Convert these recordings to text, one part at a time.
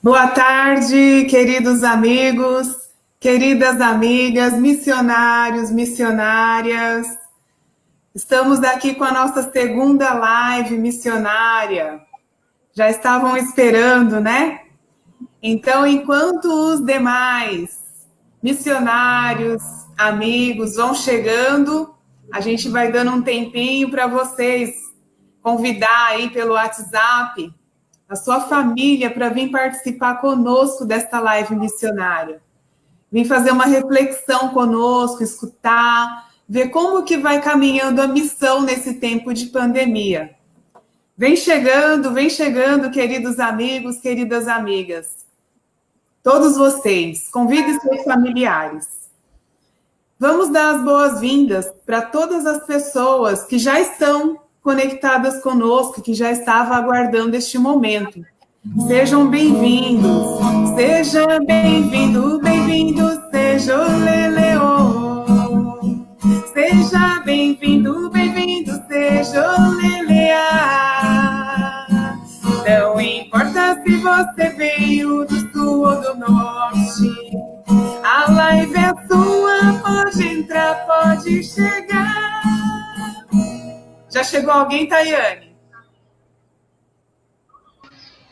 Boa tarde, queridos amigos, queridas amigas, missionários, missionárias. Estamos aqui com a nossa segunda live missionária. Já estavam esperando, né? Então, enquanto os demais missionários, amigos vão chegando, a gente vai dando um tempinho para vocês convidar aí pelo WhatsApp a sua família para vir participar conosco desta live missionária. Vim fazer uma reflexão conosco, escutar, ver como que vai caminhando a missão nesse tempo de pandemia. Vem chegando, queridos amigos, queridas amigas. Todos vocês, convidem seus familiares. Vamos dar as boas-vindas para todas as pessoas que já estão conectadas conosco, que já estavam aguardando este momento. Sejam bem-vindos, seja bem-vindo, bem-vindo, seja o Leleô. Seja bem-vindo, bem-vindo, seja o Leleá. Não importa se você veio do sul ou do norte, a live é sua, pode entrar, pode chegar. Já chegou alguém, Tayane?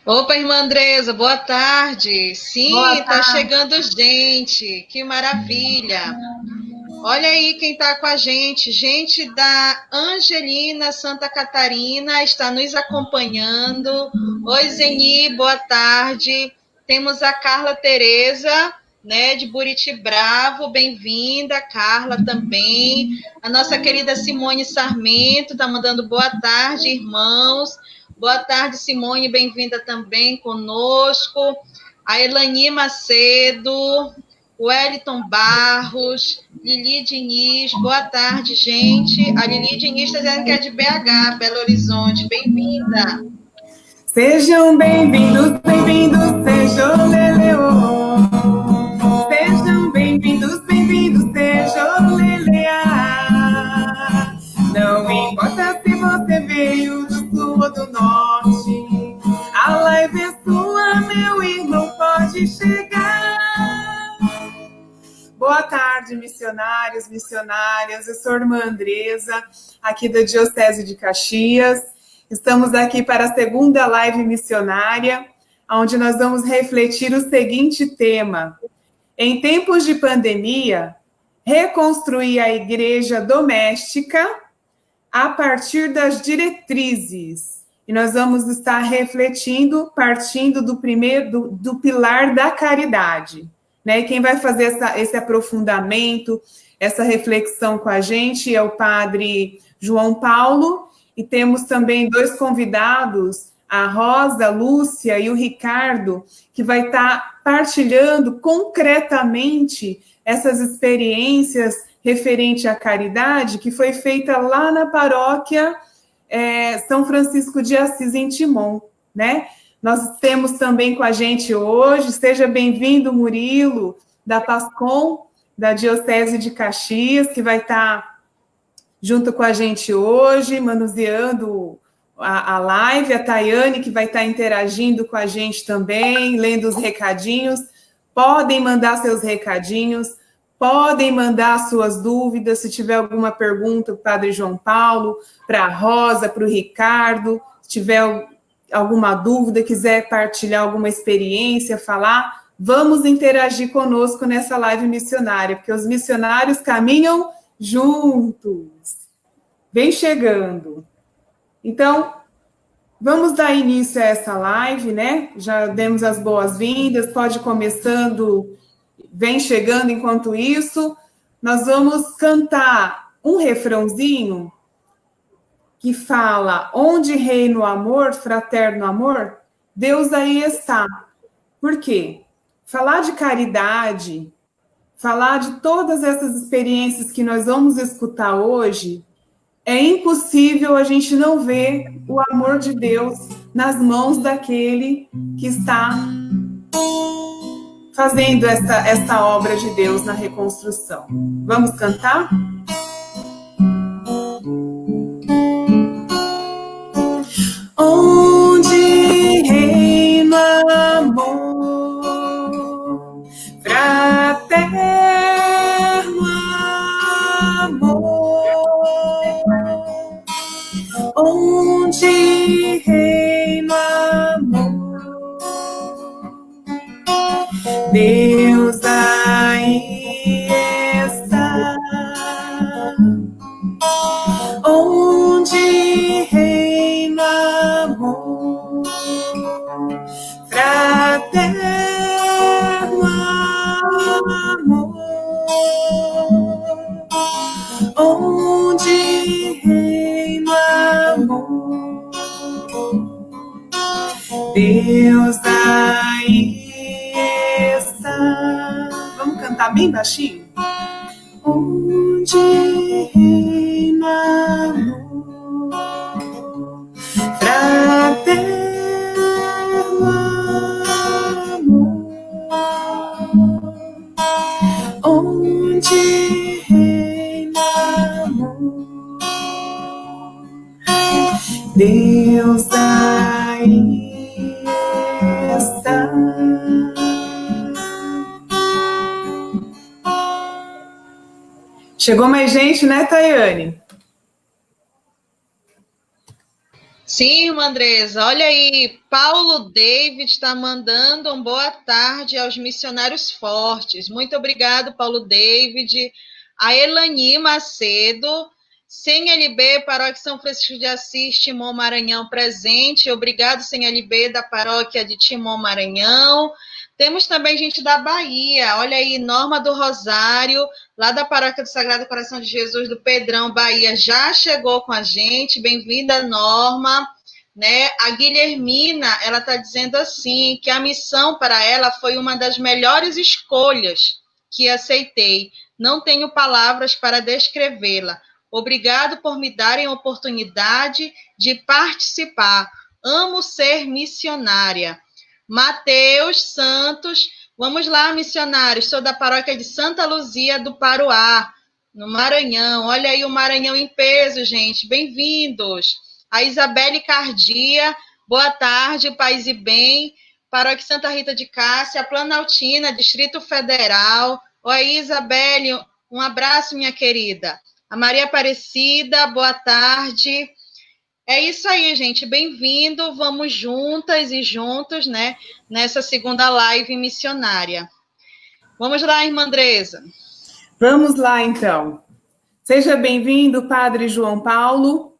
Opa, irmã Andresa, boa tarde. Sim, tá chegando gente, que maravilha. Olha aí quem tá com a gente da Angelina, Santa Catarina, está nos acompanhando. Oi, Zeni, boa tarde. Temos a Carla Tereza, né, de Buriti Bravo, bem-vinda, Carla também. A nossa querida Simone Sarmento tá mandando boa tarde, irmãos. Boa tarde, Simone, bem-vinda também conosco. A Elani Macedo, Wellington Barros, Lili Diniz, boa tarde, gente. A Lili Diniz está dizendo que é de BH, Belo Horizonte, bem-vinda. Sejam bem-vindos, bem-vindos, sejam Leleô. Sejam bem-vindos, bem-vindos, sejam Leleá. Não importa se você veio do sul ou do norte, a live é sua, meu irmão, pode chegar. Boa tarde, missionários, missionárias. Eu sou a irmã Andresa, aqui da Diocese de Caxias. Estamos aqui para a segunda live missionária, onde nós vamos refletir o seguinte tema: em tempos de pandemia, reconstruir a igreja doméstica a partir das diretrizes. E nós vamos estar refletindo, partindo do pilar da caridade. Né? E quem vai fazer esse aprofundamento, essa reflexão com a gente é o padre João Paulo, e temos também dois convidados, a Rosa, a Lúcia e o Ricardo, que vai estar partilhando concretamente essas experiências referente à caridade que foi feita lá na paróquia São Francisco de Assis, em Timon, né? Nós temos também com a gente hoje, seja bem-vindo, Murilo, da PASCOM, da Diocese de Caxias, que vai estar junto com a gente hoje, manuseando a live, a Tayane, que vai estar interagindo com a gente também, lendo os recadinhos. Podem mandar seus recadinhos, podem mandar suas dúvidas, se tiver alguma pergunta para o Padre João Paulo, para a Rosa, para o Ricardo, se tiver alguma dúvida, quiser partilhar alguma experiência, falar, vamos interagir conosco nessa live missionária, porque os missionários caminham juntos. Vem chegando. Então, vamos dar início a essa live, né? Já demos as boas-vindas, pode ir começando, vem chegando enquanto isso. Nós vamos cantar um refrãozinho que fala: onde reina o amor, fraterno amor, Deus aí está. Por quê? Falar de caridade, falar de todas essas experiências que nós vamos escutar hoje, é impossível a gente não ver o amor de Deus nas mãos daquele que está fazendo essa obra de Deus na reconstrução. Vamos cantar? Onde reina amor, reina amor, Deus aí está, onde reina amor, fraterno amor, onde reina amor, Deus aí está. Vamos cantar bem baixinho? Onde reina amor, fraterno amor, onde reina amor, Deus aí está. Chegou mais gente, né, Tayane? Sim, irmã Andresa. Olha aí, Paulo David está mandando uma boa tarde aos missionários fortes. Muito obrigado, Paulo David. A Elani Macedo, CNLB, Paróquia São Francisco de Assis, Timon, Maranhão, presente. Obrigado, CNLB, da Paróquia de Timon, Maranhão. Temos também gente da Bahia. Olha aí, Norma do Rosário, lá da Paróquia do Sagrado Coração de Jesus do Pedrão, Bahia, já chegou com a gente. Bem-vinda, Norma. Né? A Guilhermina, ela está dizendo assim, que a missão para ela foi uma das melhores escolhas que aceitei. Não tenho palavras para descrevê-la. Obrigado por me darem a oportunidade de participar. Amo ser missionária. Mateus Santos, vamos lá, missionários, sou da paróquia de Santa Luzia do Paruá, no Maranhão. Olha aí o Maranhão em peso, gente, bem-vindos. A Isabelle Cardia, boa tarde, paz e bem. Paróquia Santa Rita de Cássia, Planaltina, Distrito Federal. Oi, Isabelle, um abraço, minha querida. A Maria Aparecida, boa tarde. É isso aí, gente. Bem-vindo. Vamos juntas e juntos, né, nessa segunda live missionária. Vamos lá, irmã Andresa. Vamos lá, então. Seja bem-vindo, Padre João Paulo,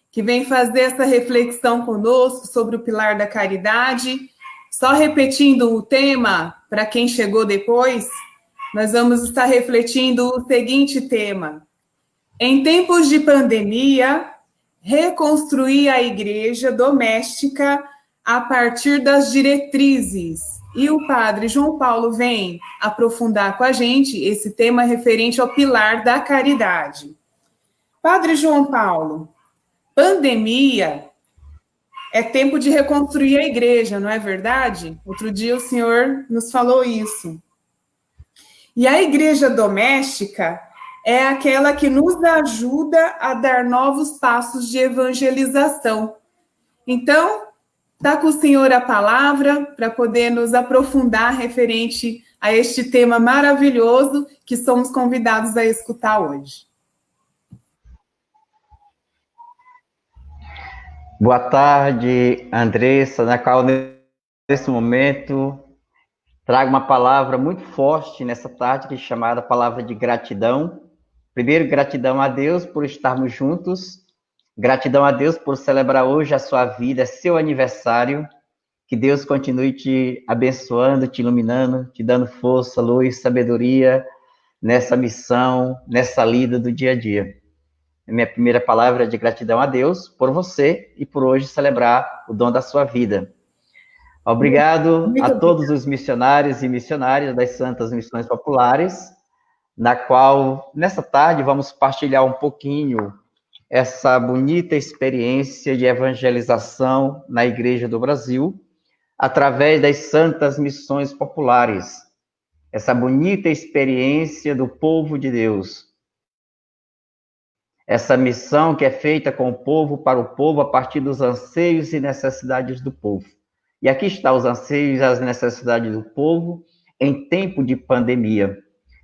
que vem fazer essa reflexão conosco sobre o pilar da caridade. Só repetindo o tema, para quem chegou depois, nós vamos estar refletindo o seguinte tema. Em tempos de pandemia, reconstruir a igreja doméstica a partir das diretrizes. E o Padre João Paulo vem aprofundar com a gente esse tema referente ao pilar da caridade. Padre João Paulo, pandemia é tempo de reconstruir a igreja, não é verdade? Outro dia o senhor nos falou isso. E a igreja doméstica é aquela que nos ajuda a dar novos passos de evangelização. Então, está com o senhor a palavra para poder nos aprofundar referente a este tema maravilhoso que somos convidados a escutar hoje. Boa tarde, Andressa, na qual nesse momento trago uma palavra muito forte nessa tarde, que é chamada palavra de gratidão. Primeiro, gratidão a Deus por estarmos juntos, gratidão a Deus por celebrar hoje a sua vida, seu aniversário, que Deus continue te abençoando, te iluminando, te dando força, luz, sabedoria nessa missão, nessa lida do dia a dia. Minha primeira palavra é de gratidão a Deus por você e por hoje celebrar o dom da sua vida. Obrigado a todos os missionários e missionárias das Santas Missões Populares, na qual, nessa tarde, vamos partilhar um pouquinho essa bonita experiência de evangelização na Igreja do Brasil, através das Santas Missões Populares. Essa bonita experiência do povo de Deus. Essa missão que é feita com o povo, para o povo, a partir dos anseios e necessidades do povo. E aqui estão os anseios e as necessidades do povo em tempo de pandemia.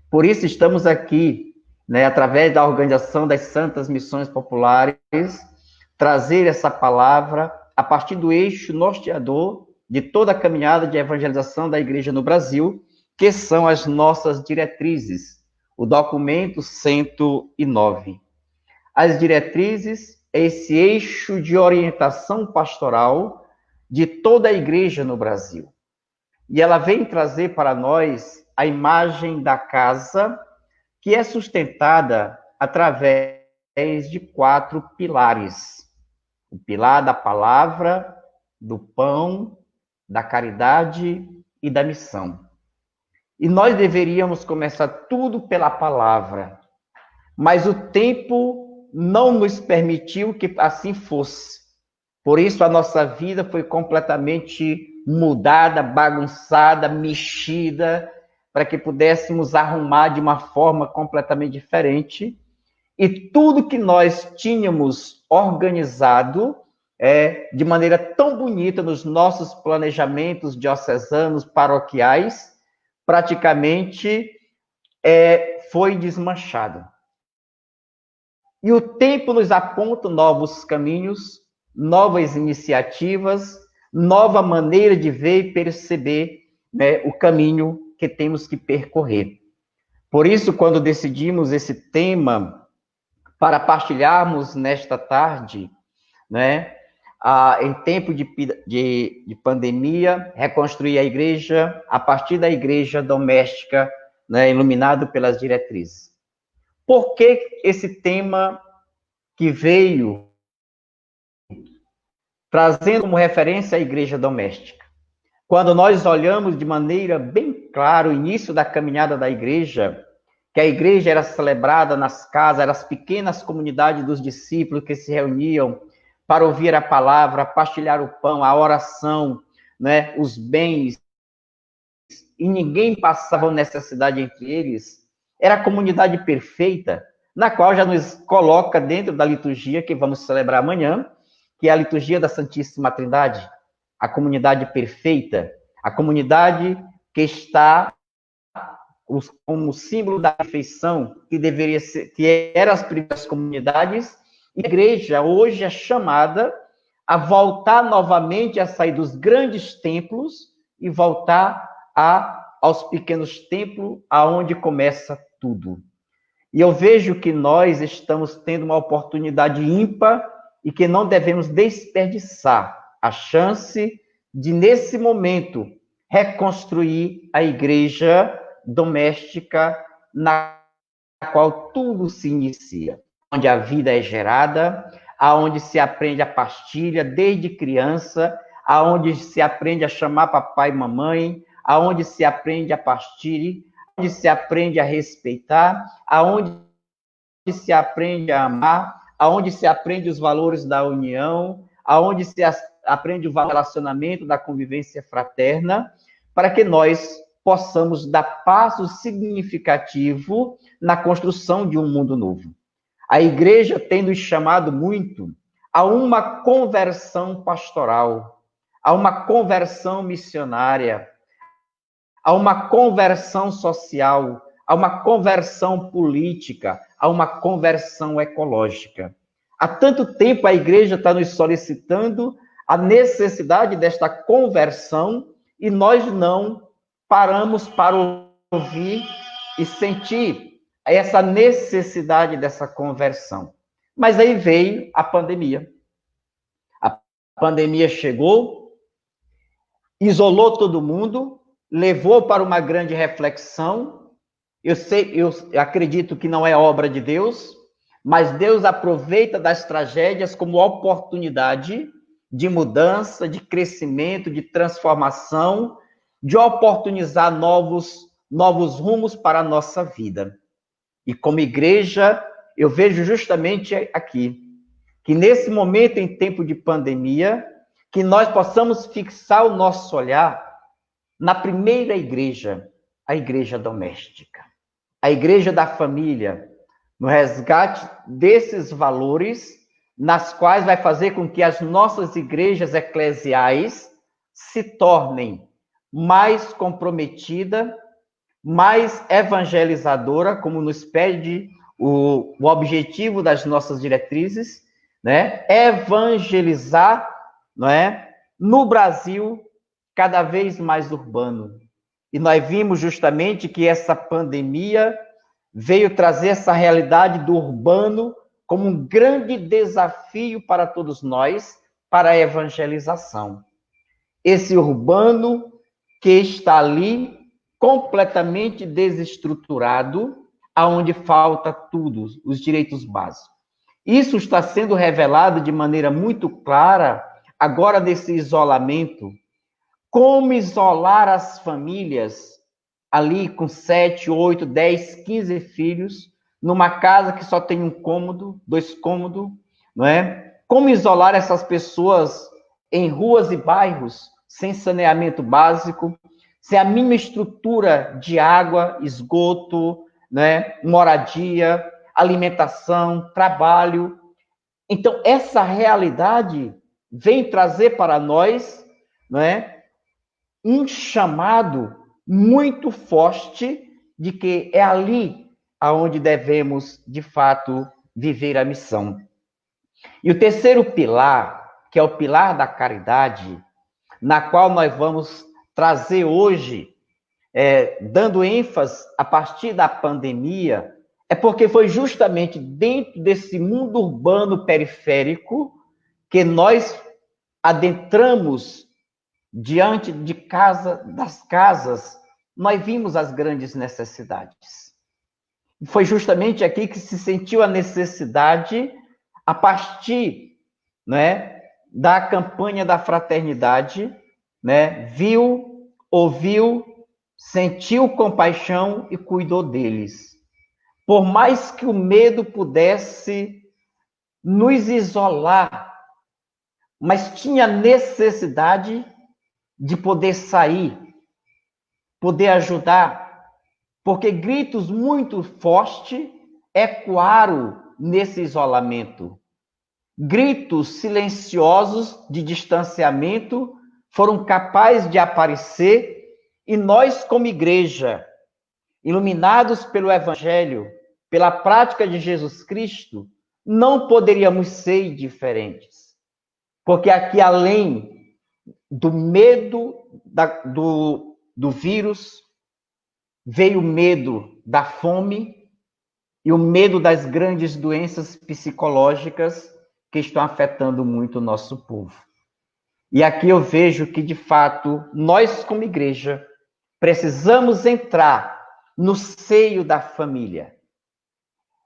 Por isso estamos aqui, né, através da organização das Santas Missões Populares, trazer essa palavra, a partir do eixo norteador de toda a caminhada de evangelização da igreja no Brasil, que são as nossas diretrizes, o documento 109. As diretrizes é esse eixo de orientação pastoral de toda a igreja no Brasil. E ela vem trazer para nós a imagem da casa, que é sustentada através de 4 pilares. O pilar da palavra, do pão, da caridade e da missão. E nós deveríamos começar tudo pela palavra, mas o tempo não nos permitiu que assim fosse. Por isso a nossa vida foi completamente mudada, bagunçada, mexida, para que pudéssemos arrumar de uma forma completamente diferente. E tudo que nós tínhamos organizado de maneira tão bonita nos nossos planejamentos diocesanos, paroquiais, praticamente foi desmanchado. E o tempo nos aponta novos caminhos, novas iniciativas, nova maneira de ver e perceber, né, o caminho que temos que percorrer. Por isso, quando decidimos esse tema para partilharmos nesta tarde, né, em tempo de pandemia, reconstruir a igreja a partir da igreja doméstica, né, iluminado pelas diretrizes. Por que esse tema que veio trazendo como referência a igreja doméstica? Quando nós olhamos de maneira bem clara o início da caminhada da igreja, que a igreja era celebrada nas casas, eram as pequenas comunidades dos discípulos que se reuniam para ouvir a palavra, partilhar o pão, a oração, né, os bens, e ninguém passava necessidade entre eles. Era a comunidade perfeita, na qual já nos coloca dentro da liturgia que vamos celebrar amanhã, que é a liturgia da Santíssima Trindade, a comunidade perfeita, a comunidade que está como símbolo da perfeição, que deveria ser, que eram as primeiras comunidades, e a igreja hoje é chamada a voltar novamente a sair dos grandes templos e voltar aos pequenos templos, aonde começa tudo. E eu vejo que nós estamos tendo uma oportunidade ímpar e que não devemos desperdiçar a chance de, nesse momento, reconstruir a igreja doméstica na qual tudo se inicia, onde a vida é gerada, aonde se aprende a partilha desde criança, aonde se aprende a chamar papai e mamãe, aonde se aprende a partilhar, onde se aprende a respeitar, aonde se aprende a amar, aonde se aprende os valores da união, aonde se aprende o relacionamento da convivência fraterna, para que nós possamos dar passo significativo na construção de um mundo novo. A igreja tem nos chamado muito a uma conversão pastoral, a uma conversão missionária, a uma conversão social, a uma conversão política, a uma conversão ecológica. Há tanto tempo a igreja está nos solicitando a necessidade desta conversão e nós não paramos para ouvir e sentir essa necessidade dessa conversão. Mas aí veio a pandemia. A pandemia chegou, isolou todo mundo, levou para uma grande reflexão. Eu acredito que não é obra de Deus, mas Deus aproveita das tragédias como oportunidade de mudança, de crescimento, de transformação, de oportunizar novos rumos para a nossa vida. E como igreja, eu vejo justamente aqui, que nesse momento, em tempo de pandemia, que nós possamos fixar o nosso olhar na primeira igreja, a igreja doméstica, a igreja da família, no resgate desses valores, nas quais vai fazer com que as nossas igrejas eclesiais se tornem mais comprometida, mais evangelizadora, como nos pede o objetivo das nossas diretrizes, né? Evangelizar não é? No Brasil, cada vez mais urbano. E nós vimos justamente que essa pandemia veio trazer essa realidade do urbano como um grande desafio para todos nós, para a evangelização. Esse urbano que está ali completamente desestruturado, aonde falta tudo, os direitos básicos. Isso está sendo revelado de maneira muito clara agora nesse isolamento. Como isolar as famílias ali com 7, 8, 10, 15 filhos, numa casa que só tem um cômodo, 2 cômodos, não é? Como isolar essas pessoas em ruas e bairros sem saneamento básico, sem a mínima estrutura de água, esgoto, né? Moradia, alimentação, trabalho. Então, essa realidade vem trazer para nós, não é? Um chamado muito forte de que é ali aonde devemos, de fato, viver a missão. E o terceiro pilar, que é o pilar da caridade, na qual nós vamos trazer hoje, dando ênfase a partir da pandemia, é porque foi justamente dentro desse mundo urbano periférico que nós adentramos diante das casas, nós vimos as grandes necessidades. Foi justamente aqui que se sentiu a necessidade, a partir, né, da campanha da fraternidade, né, viu, ouviu, sentiu compaixão e cuidou deles. Por mais que o medo pudesse nos isolar, mas tinha necessidade de poder sair, poder ajudar, porque gritos muito fortes ecoaram nesse isolamento. Gritos silenciosos de distanciamento foram capazes de aparecer e nós, como igreja, iluminados pelo Evangelho, pela prática de Jesus Cristo, não poderíamos ser diferentes. Porque aqui, além do medo do vírus, veio o medo da fome e o medo das grandes doenças psicológicas que estão afetando muito o nosso povo. E aqui eu vejo que, de fato, nós, como igreja, precisamos entrar no seio da família.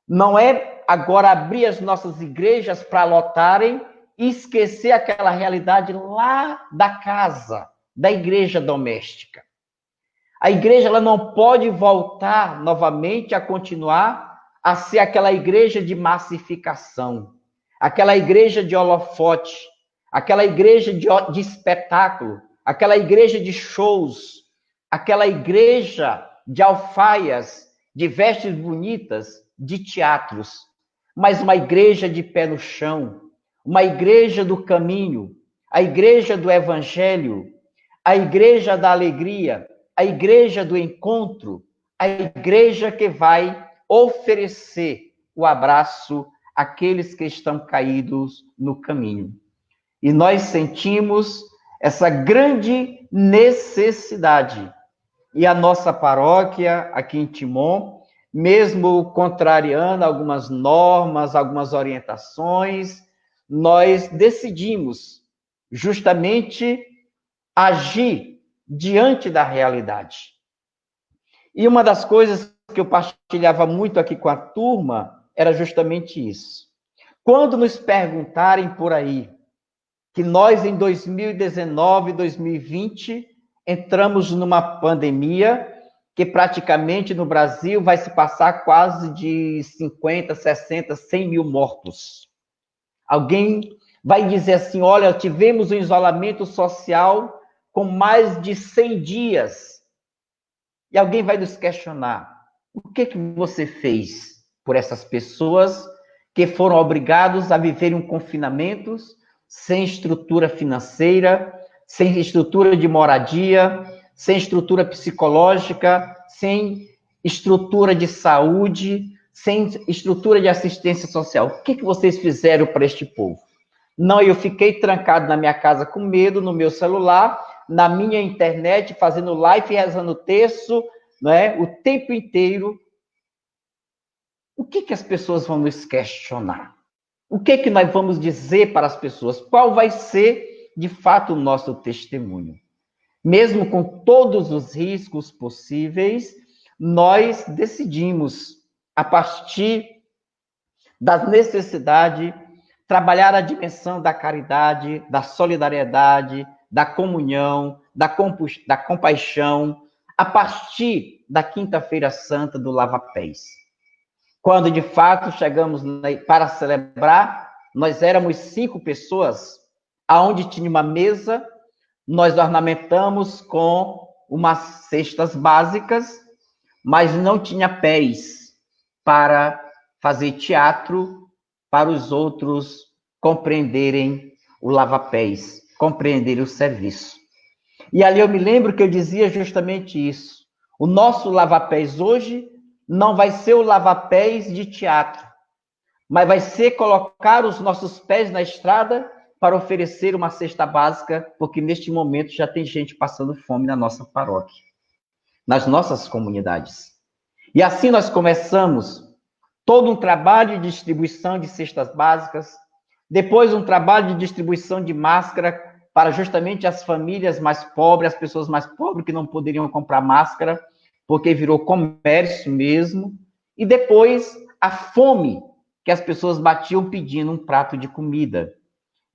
Não é agora abrir as nossas igrejas para lotarem e esquecer aquela realidade lá da casa, da igreja doméstica. A igreja ela não pode voltar novamente a continuar a ser aquela igreja de massificação, aquela igreja de holofote, aquela igreja de espetáculo, aquela igreja de shows, aquela igreja de alfaias, de vestes bonitas, de teatros, mas uma igreja de pé no chão, uma igreja do caminho, a igreja do evangelho, a igreja da alegria, a igreja do encontro, a igreja que vai oferecer o abraço àqueles que estão caídos no caminho. E nós sentimos essa grande necessidade. E a nossa paróquia, aqui em Timon, mesmo contrariando algumas normas, algumas orientações, nós decidimos justamente agir diante da realidade. E uma das coisas que eu partilhava muito aqui com a turma era justamente isso. Quando nos perguntarem por aí que nós em 2019, 2020, entramos numa pandemia que praticamente no Brasil vai se passar quase de 50, 60, 100 mil mortos. Alguém vai dizer assim, olha, tivemos um isolamento social com mais de 100 dias. E alguém vai nos questionar, o que você fez por essas pessoas que foram obrigados a viverem um confinamento sem estrutura financeira, sem estrutura de moradia, sem estrutura psicológica, sem estrutura de saúde, sem estrutura de assistência social? O que vocês fizeram para este povo? Não, eu fiquei trancado na minha casa com medo, no meu celular, na minha internet, fazendo live, rezando texto, não é? O tempo inteiro. O que as pessoas vão nos questionar? O que nós vamos dizer para as pessoas? Qual vai ser, de fato, o nosso testemunho? Mesmo com todos os riscos possíveis, nós decidimos, a partir da necessidade, trabalhar a dimensão da caridade, da solidariedade, da comunhão, da compaixão, a partir da Quinta-feira Santa do Lava-Pés. Quando, de fato, chegamos para celebrar, nós éramos 5 pessoas, aonde tinha uma mesa, nós ornamentamos com umas cestas básicas, mas não tinha pés para fazer teatro, para os outros compreenderem o lava-pés, compreenderem o serviço. E ali eu me lembro que eu dizia justamente isso. O nosso lava-pés hoje não vai ser o lava-pés de teatro, mas vai ser colocar os nossos pés na estrada para oferecer uma cesta básica, porque neste momento já tem gente passando fome na nossa paróquia, nas nossas comunidades. E assim nós começamos todo um trabalho de distribuição de cestas básicas, depois um trabalho de distribuição de máscara para justamente as famílias mais pobres, as pessoas mais pobres que não poderiam comprar máscara, porque virou comércio mesmo, e depois a fome que as pessoas batiam pedindo um prato de comida.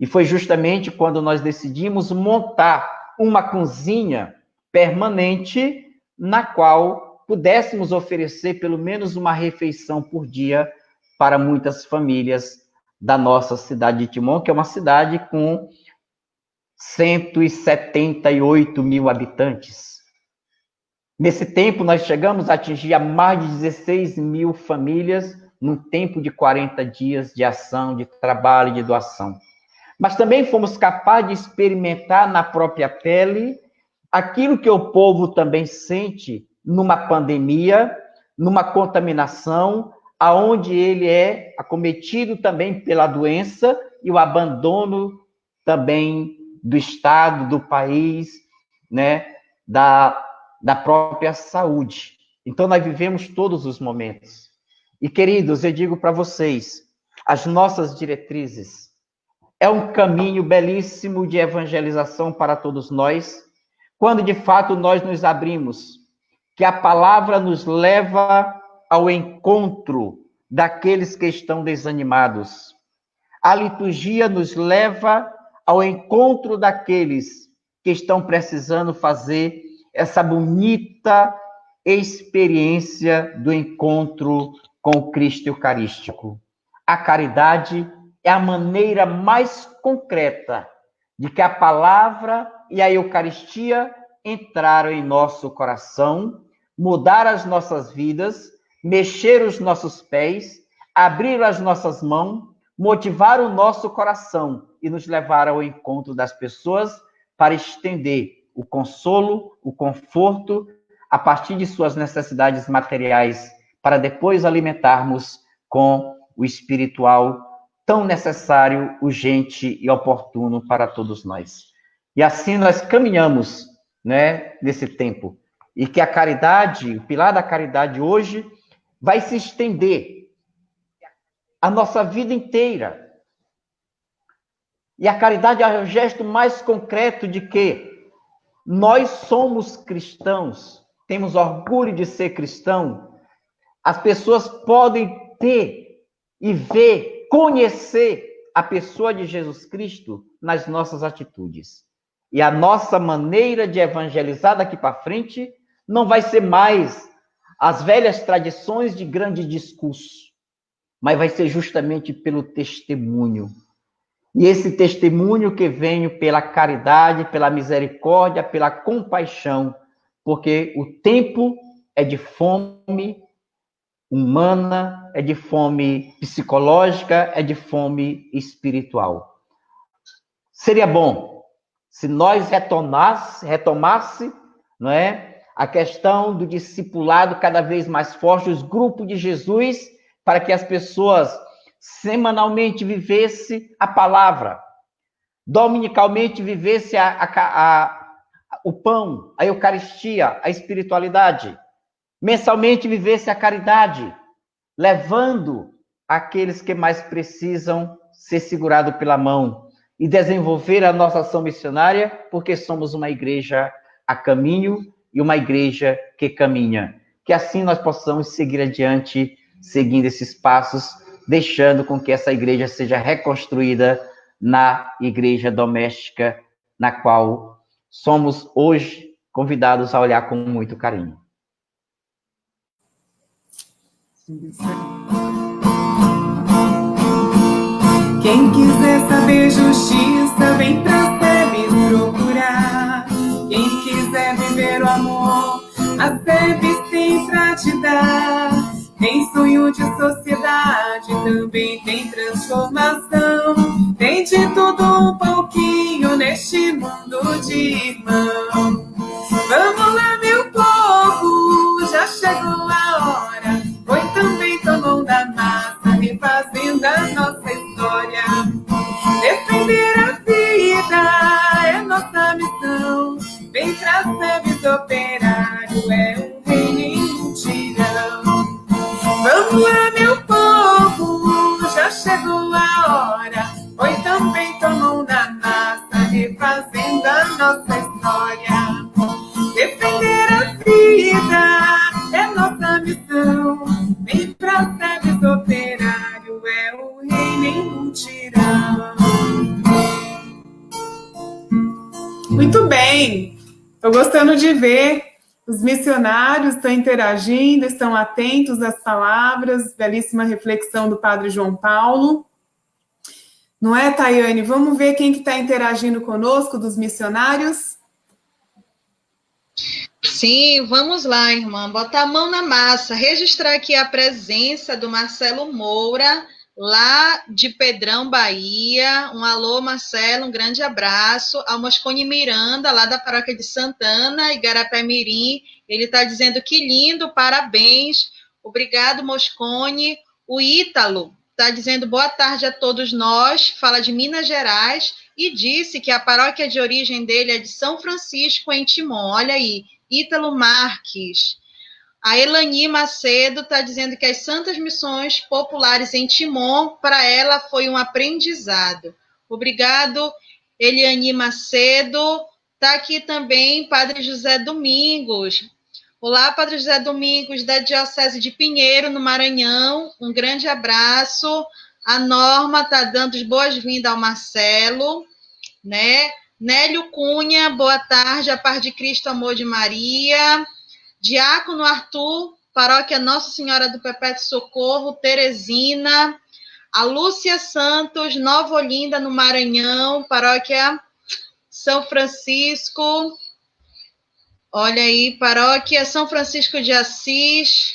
E foi justamente quando nós decidimos montar uma cozinha permanente na qual pudéssemos oferecer pelo menos uma refeição por dia para muitas famílias da nossa cidade de Timon, que é uma cidade com 178 mil habitantes. Nesse tempo, nós chegamos a atingir a mais de 16 mil famílias num tempo de 40 dias de ação, de trabalho e de doação. Mas também fomos capazes de experimentar na própria pele aquilo que o povo também sente numa pandemia, numa contaminação, aonde ele é acometido também pela doença e o abandono também do Estado, do país, né, da própria saúde. Então, nós vivemos todos os momentos. E, queridos, eu digo para vocês, as nossas diretrizes é um caminho belíssimo de evangelização para todos nós, quando, de fato, nós nos abrimos, que a palavra nos leva ao encontro daqueles que estão desanimados. A liturgia nos leva ao encontro daqueles que estão precisando fazer essa bonita experiência do encontro com o Cristo Eucarístico. A caridade é a maneira mais concreta de que a palavra e a Eucaristia entraram em nosso coração, mudaram as nossas vidas, mexeram os nossos pés, abriram as nossas mãos, motivaram o nosso coração e nos levaram ao encontro das pessoas para estender o consolo, o conforto, a partir de suas necessidades materiais, para depois alimentarmos com o espiritual tão necessário, urgente e oportuno para todos nós. E assim nós caminhamos, né, nesse tempo. E que a caridade, o pilar da caridade hoje, vai se estender a nossa vida inteira. E a caridade é o gesto mais concreto de que nós somos cristãos, temos orgulho de ser cristão. As pessoas podem ter e ver, conhecer a pessoa de Jesus Cristo nas nossas atitudes. E a nossa maneira de evangelizar daqui para frente não vai ser mais as velhas tradições de grande discurso, mas vai ser justamente pelo testemunho. E esse testemunho que vem pela caridade, pela misericórdia, pela compaixão, porque o tempo é de fome humana, é de fome psicológica, é de fome espiritual. Seria bom se nós retomasse, não é, a questão do discipulado cada vez mais forte, os grupos de Jesus, para que as pessoas semanalmente vivessem a palavra, dominicalmente vivesse o pão, a Eucaristia, a espiritualidade, mensalmente vivesse a caridade, levando aqueles que mais precisam ser segurados pela mão e desenvolver a nossa ação missionária, porque somos uma igreja a caminho e uma igreja que caminha. Que assim nós possamos seguir adiante, seguindo esses passos, deixando com que essa igreja seja reconstruída na igreja doméstica, na qual somos hoje convidados a olhar com muito carinho. Quem quiser saber justiça, vem pra SEBS procurar. Quem quiser viver o amor, a SEBS tem pra te dar. Tem sonho de sociedade, também tem transformação. Tem de tudo um pouquinho neste mundo de irmão. Vamos lá, meu povo, já chegou a hora. Foi também tomou da massa, refazendo a nossa história. Defender a vida é nossa missão. Vem pra SEBS operário, é um reino em mutirão. Vamos lá, meu povo, já chegou a hora. Foi também tomou da massa, refazendo a nossa história. Defender a vida é nossa missão. Vem pra SEBS operário, é o reino em mutirão. Muito bem, estou gostando de ver. Os missionários estão interagindo, estão atentos às palavras, belíssima reflexão do Padre João Paulo. Não é, Tayane? Vamos ver quem que está interagindo conosco, dos missionários? Sim, vamos lá, irmã. Botar a mão na massa. Registrar aqui a presença do Marcelo Moura, lá de Pedrão, Bahia. Um alô, Marcelo, um grande abraço. Ao Moscone Miranda, lá da paróquia de Santana, Igarapé Mirim. Ele está dizendo que lindo, parabéns. Obrigado, Moscone. O Ítalo está dizendo boa tarde a todos nós. Fala de Minas Gerais e disse que a paróquia de origem dele é de São Francisco, em Timon. Olha aí, Ítalo Marques. A Elani Macedo está dizendo que as Santas Missões Populares em Timon, para ela, foi um aprendizado. Obrigado, Eliane Macedo. Está aqui também Padre José Domingos. Olá, Padre José Domingos, da Diocese de Pinheiro, no Maranhão. Um grande abraço. A Norma está dando as boas-vindas ao Marcelo, né? Nélio Cunha, boa tarde, a paz de Cristo, amor de Maria. Diácono Arthur, paróquia Nossa Senhora do Perpétuo Socorro, Teresina. A Lúcia Santos, Nova Olinda, no Maranhão, paróquia São Francisco. Olha aí, paróquia São Francisco de Assis,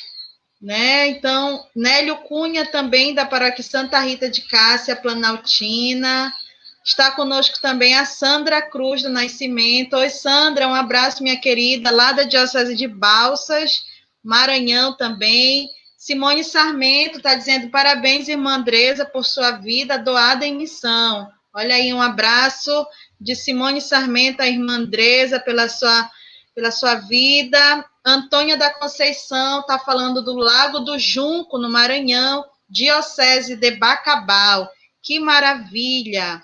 né? Então, Nélio Cunha também, da paróquia Santa Rita de Cássia, Planaltina. Está conosco também a Sandra Cruz do Nascimento. Oi, Sandra, um abraço, minha querida, lá da Diocese de Balsas, Maranhão também. Simone Sarmento está dizendo parabéns, irmã Andresa, por sua vida doada em missão. Olha aí, um abraço de Simone Sarmento, a irmã Andresa, pela sua vida. Antônia da Conceição está falando do Lago do Junco, no Maranhão, Diocese de Bacabal. Que maravilha!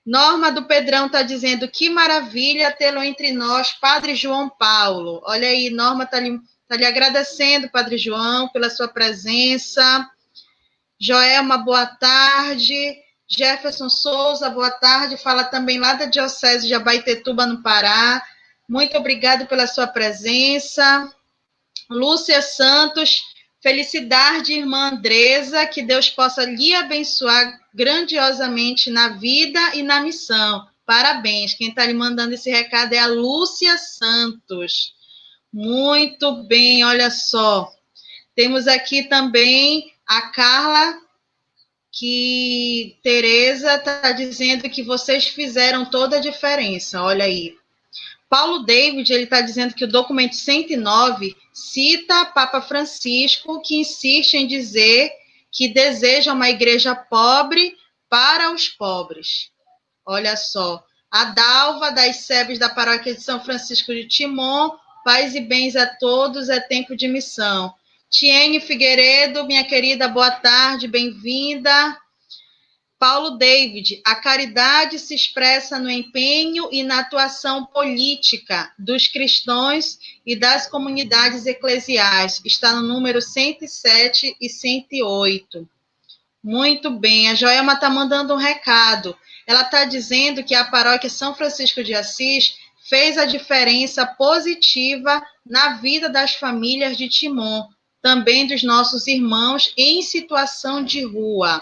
Norma do Pedrão está dizendo que maravilha tê-lo entre nós, Padre João Paulo. Olha aí, Norma está lhe agradecendo, Padre João, pela sua presença. Joelma, boa tarde. Jefferson Souza, boa tarde. Fala também lá da Diocese de Abaetetuba, no Pará. Muito obrigado pela sua presença. Lúcia Santos, felicidade, irmã Andresa, que Deus possa lhe abençoar grandiosamente na vida e na missão. Parabéns. Quem está lhe mandando esse recado é a Lúcia Santos. Muito bem, olha só. Temos aqui também a Carla, que Tereza está dizendo que vocês fizeram toda a diferença. Olha aí. Paulo David, ele está dizendo que o documento 109 cita Papa Francisco, que insiste em dizer que deseja uma igreja pobre para os pobres. Olha só. A Dalva, das SEBs da Paróquia de São Francisco de Timon, paz e bens a todos, é tempo de missão. Tiene Figueiredo, minha querida, boa tarde, bem-vinda. Paulo David, a caridade se expressa no empenho e na atuação política dos cristãos e das comunidades eclesiais. Está no número 107 e 108. Muito bem, a Joelma está mandando um recado. Ela está dizendo que a paróquia São Francisco de Assis fez a diferença positiva na vida das famílias de Timon, também dos nossos irmãos em situação de rua.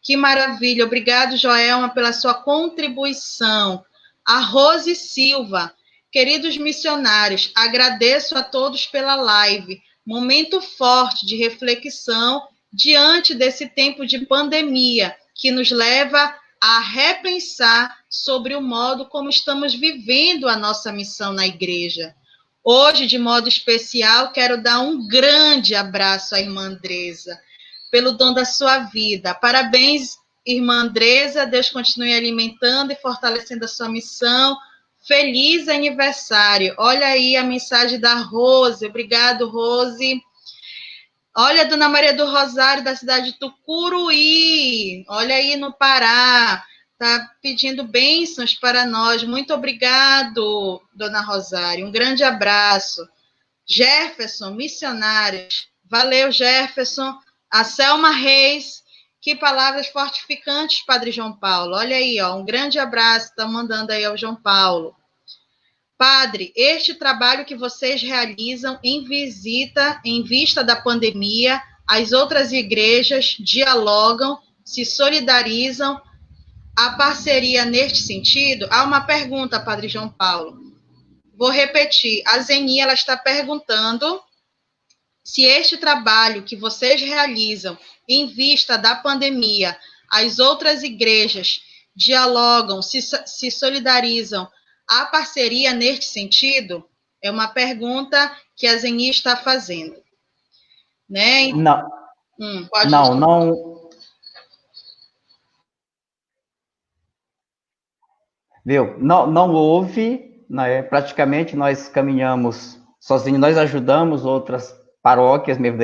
Que maravilha, obrigado, Joelma, pela sua contribuição. A Rose Silva, queridos missionários, agradeço a todos pela live, momento forte de reflexão diante desse tempo de pandemia, que nos leva a repensar sobre o modo como estamos vivendo a nossa missão na igreja. Hoje, de modo especial, quero dar um grande abraço à irmã Andresa, pelo dom da sua vida. Parabéns, irmã Andresa, Deus continue alimentando e fortalecendo a sua missão. Feliz aniversário. Olha aí a mensagem da Rose. Obrigado, Rose. Olha a Dona Maria do Rosário, da cidade de Tucuruí. Olha aí no Pará. Está pedindo bênçãos para nós. Muito obrigado, Dona Rosário. Um grande abraço. Jefferson, missionários. Valeu, Jefferson. A Selma Reis, que palavras fortificantes, Padre João Paulo. Olha aí, ó, um grande abraço, está mandando aí ao João Paulo. Padre, este trabalho que vocês realizam em vista da pandemia, as outras igrejas dialogam, se solidarizam. A parceria neste sentido? Há uma pergunta, Padre João Paulo. Vou repetir. A Zeni, ela está perguntando se este trabalho que vocês realizam em vista da pandemia, as outras igrejas dialogam, se solidarizam, há parceria neste sentido? É uma pergunta que a Zeni está fazendo. Né? Não. Pode não. Viu? Não houve, né? Praticamente nós caminhamos sozinhos, nós ajudamos outras paróquias mesmo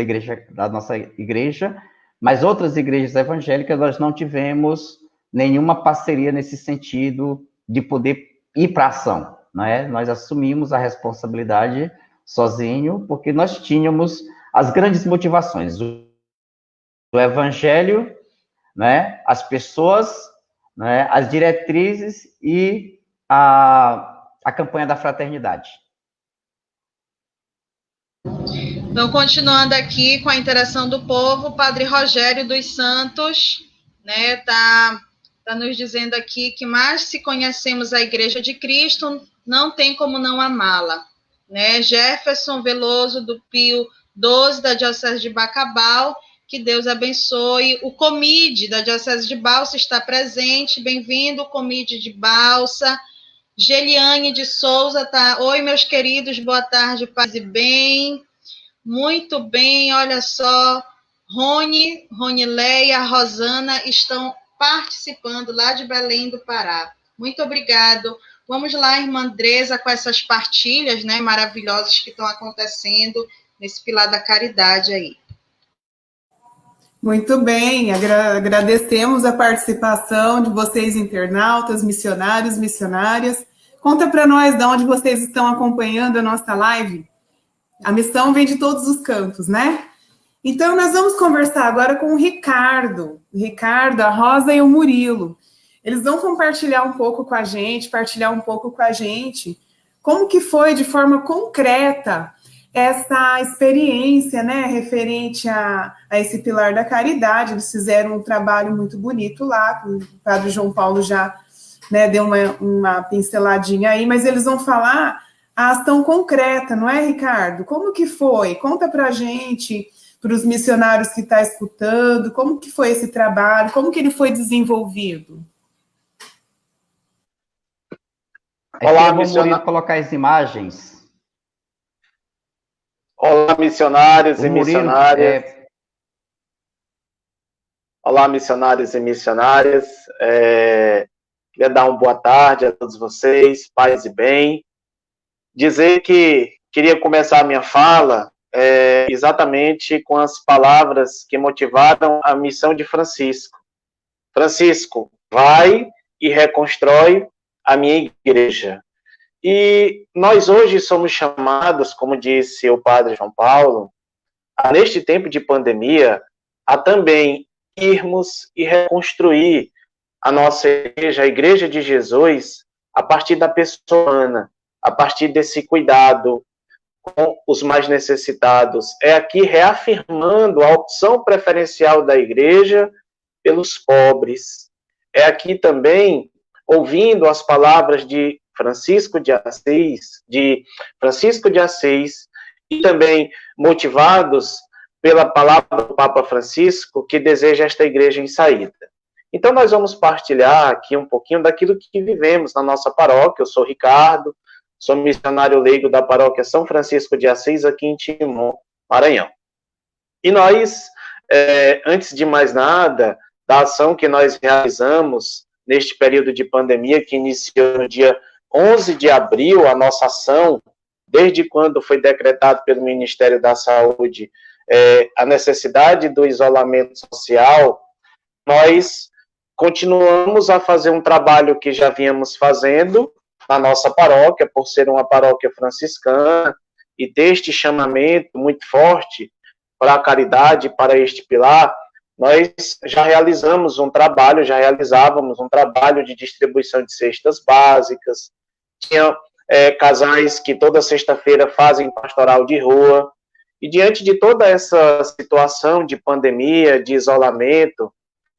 da nossa igreja, mas outras igrejas evangélicas nós não tivemos nenhuma parceria nesse sentido de poder ir para a ação, né? Nós assumimos a responsabilidade sozinho, porque nós tínhamos as grandes motivações, o evangelho, né? As pessoas, né? As diretrizes e a campanha da fraternidade. Então, continuando aqui com a interação do povo, o Padre Rogério dos Santos, né, tá nos dizendo aqui que mais se conhecemos a Igreja de Cristo, não tem como não amá-la. Né? Jefferson Veloso, do Pio XII, da Diocese de Bacabal, que Deus abençoe. O Comide, da Diocese de Balsa, está presente. Bem-vindo, Comide de Balsa. Geliane de Souza, tá? Oi, meus queridos, boa tarde, paz e bem. Muito bem, olha só, Rony Leia, Rosana estão participando lá de Belém do Pará. Muito obrigado. Vamos lá, irmã Andresa, com essas partilhas, né, maravilhosas que estão acontecendo nesse pilar da caridade aí. Muito bem, agradecemos a participação de vocês, internautas, missionários, missionárias. Conta para nós de onde vocês estão acompanhando a nossa live. A missão vem de todos os cantos, né? Então, nós vamos conversar agora com o Ricardo, a Rosa e o Murilo. Eles vão compartilhar um pouco com a gente, como que foi de forma concreta essa experiência, né, referente a esse pilar da caridade. Eles fizeram um trabalho muito bonito lá, o Padre João Paulo já, né, deu uma pinceladinha aí, mas eles vão falar a ação concreta, não é, Ricardo? Como que foi? Conta para a gente, para os missionários que estão escutando, como que foi esse trabalho, como que ele foi desenvolvido? Olá, missionários. Colocar as imagens. Olá, missionários e missionárias. Olá, missionários e missionárias. Queria dar uma boa tarde a todos vocês, paz e bem. Dizer que queria começar a minha fala exatamente com as palavras que motivaram a missão de Francisco. Francisco, vai e reconstrói a minha igreja. E nós hoje somos chamados, como disse o padre João Paulo, neste tempo de pandemia, a também irmos e reconstruir a nossa igreja, a Igreja de Jesus, a partir da pessoa humana, a partir desse cuidado com os mais necessitados. É aqui reafirmando a opção preferencial da igreja pelos pobres. É aqui também ouvindo as palavras de Francisco de Assis, e também motivados pela palavra do Papa Francisco, que deseja esta igreja em saída. Então, nós vamos partilhar aqui um pouquinho daquilo que vivemos na nossa paróquia. Eu sou Ricardo, sou missionário leigo da paróquia São Francisco de Assis, aqui em Timon, Maranhão. E nós, antes de mais nada, da ação que nós realizamos neste período de pandemia, que iniciou no dia 11 de abril, a nossa ação, desde quando foi decretado pelo Ministério da Saúde a necessidade do isolamento social, nós continuamos a fazer um trabalho que já vínhamos fazendo na nossa paróquia, por ser uma paróquia franciscana, e ter este chamamento muito forte para a caridade, para este pilar. Nós já realizávamos um trabalho de distribuição de cestas básicas, tinha casais que toda sexta-feira fazem pastoral de rua, e diante de toda essa situação de pandemia, de isolamento,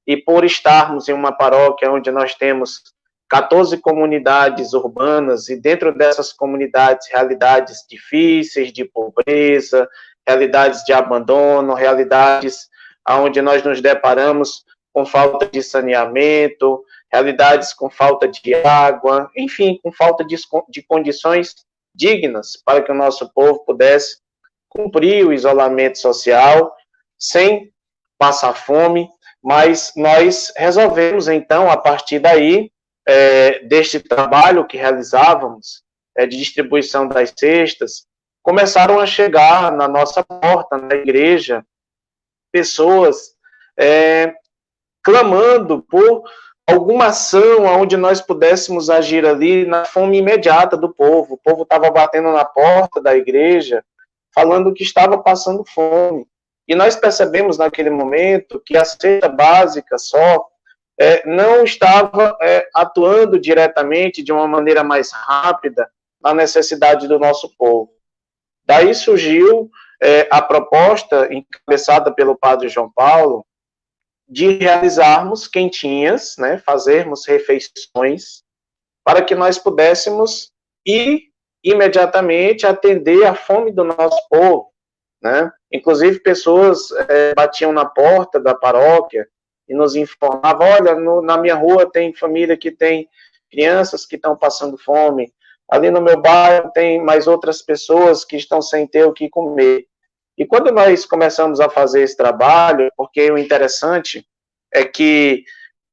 e por estarmos em uma paróquia onde nós temos 14 comunidades urbanas, e dentro dessas comunidades, realidades difíceis de pobreza, realidades de abandono, realidades onde nós nos deparamos com falta de saneamento, realidades com falta de água, enfim, com falta de condições dignas para que o nosso povo pudesse cumprir o isolamento social sem passar fome. Mas nós resolvemos, então, a partir daí, deste trabalho que realizávamos, de distribuição das cestas, começaram a chegar na nossa porta, na igreja, pessoas clamando por alguma ação onde nós pudéssemos agir ali na fome imediata do povo. O povo estava batendo na porta da igreja, falando que estava passando fome. E nós percebemos naquele momento que a cesta básica só não estava atuando diretamente de uma maneira mais rápida na necessidade do nosso povo. Daí surgiu a proposta, encabeçada pelo padre João Paulo, de realizarmos quentinhas, né, fazermos refeições, para que nós pudéssemos ir imediatamente atender a fome do nosso povo, né? Inclusive, pessoas batiam na porta da paróquia e nos informavam: olha, na minha rua tem família que tem crianças que estão passando fome, ali no meu bairro tem mais outras pessoas que estão sem ter o que comer. E quando nós começamos a fazer esse trabalho, porque o interessante é que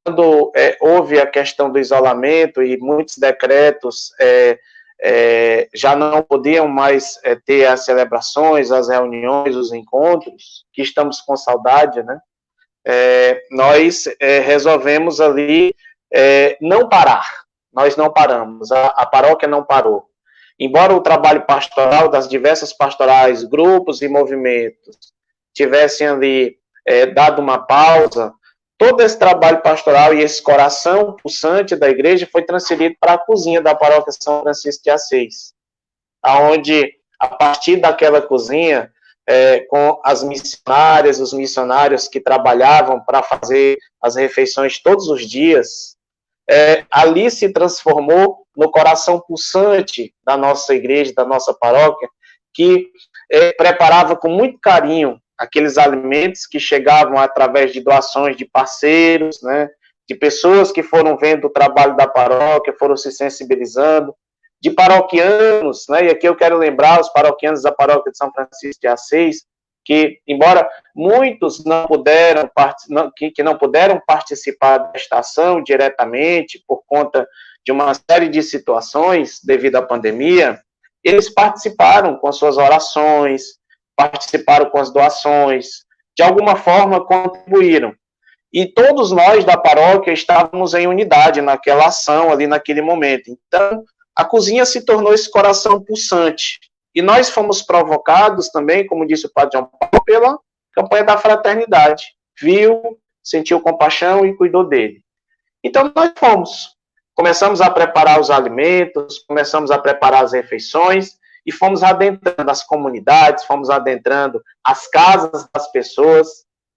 quando houve a questão do isolamento e muitos decretos já não podiam mais ter as celebrações, as reuniões, os encontros, que estamos com saudade, né? Nós resolvemos ali não parar. Nós não paramos, a paróquia não parou. Embora o trabalho pastoral das diversas pastorais, grupos e movimentos tivessem ali dado uma pausa, todo esse trabalho pastoral e esse coração pulsante da igreja foi transferido para a cozinha da paróquia São Francisco de Assis, onde, a partir daquela cozinha, com as missionárias, os missionários que trabalhavam para fazer as refeições todos os dias, ali se transformou no coração pulsante da nossa igreja, da nossa paróquia, que preparava com muito carinho aqueles alimentos que chegavam através de doações de parceiros, né, de pessoas que foram vendo o trabalho da paróquia, foram se sensibilizando, de paroquianos, né, e aqui eu quero lembrar os paroquianos da paróquia de São Francisco de Assis, que, embora muitos não puderam participar desta ação diretamente, por conta de uma série de situações devido à pandemia, eles participaram com as suas orações, participaram com as doações, de alguma forma contribuíram. E todos nós da paróquia estávamos em unidade naquela ação, ali naquele momento. Então, a cozinha se tornou esse coração pulsante. E nós fomos provocados também, como disse o Padre João Paulo, pela campanha da fraternidade. Viu, sentiu compaixão e cuidou dele. Então, nós fomos. Começamos a preparar os alimentos, começamos a preparar as refeições e fomos adentrando as comunidades, fomos adentrando as casas das pessoas.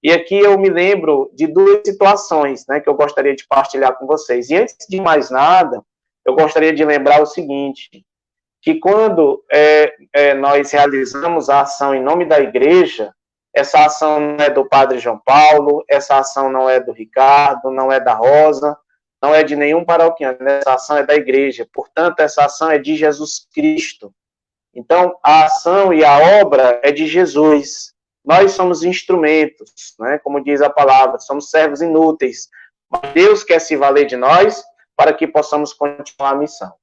E aqui eu me lembro de duas situações, né, que eu gostaria de partilhar com vocês. E antes de mais nada, eu gostaria de lembrar o seguinte, que quando nós realizamos a ação em nome da igreja, essa ação não é do Padre João Paulo, essa ação não é do Ricardo, não é da Rosa, não é de nenhum paroquiano, essa ação é da igreja. Portanto, essa ação é de Jesus Cristo. Então, a ação e a obra é de Jesus. Nós somos instrumentos, né? Como diz a palavra, somos servos inúteis. Mas Deus quer se valer de nós para que possamos continuar a missão.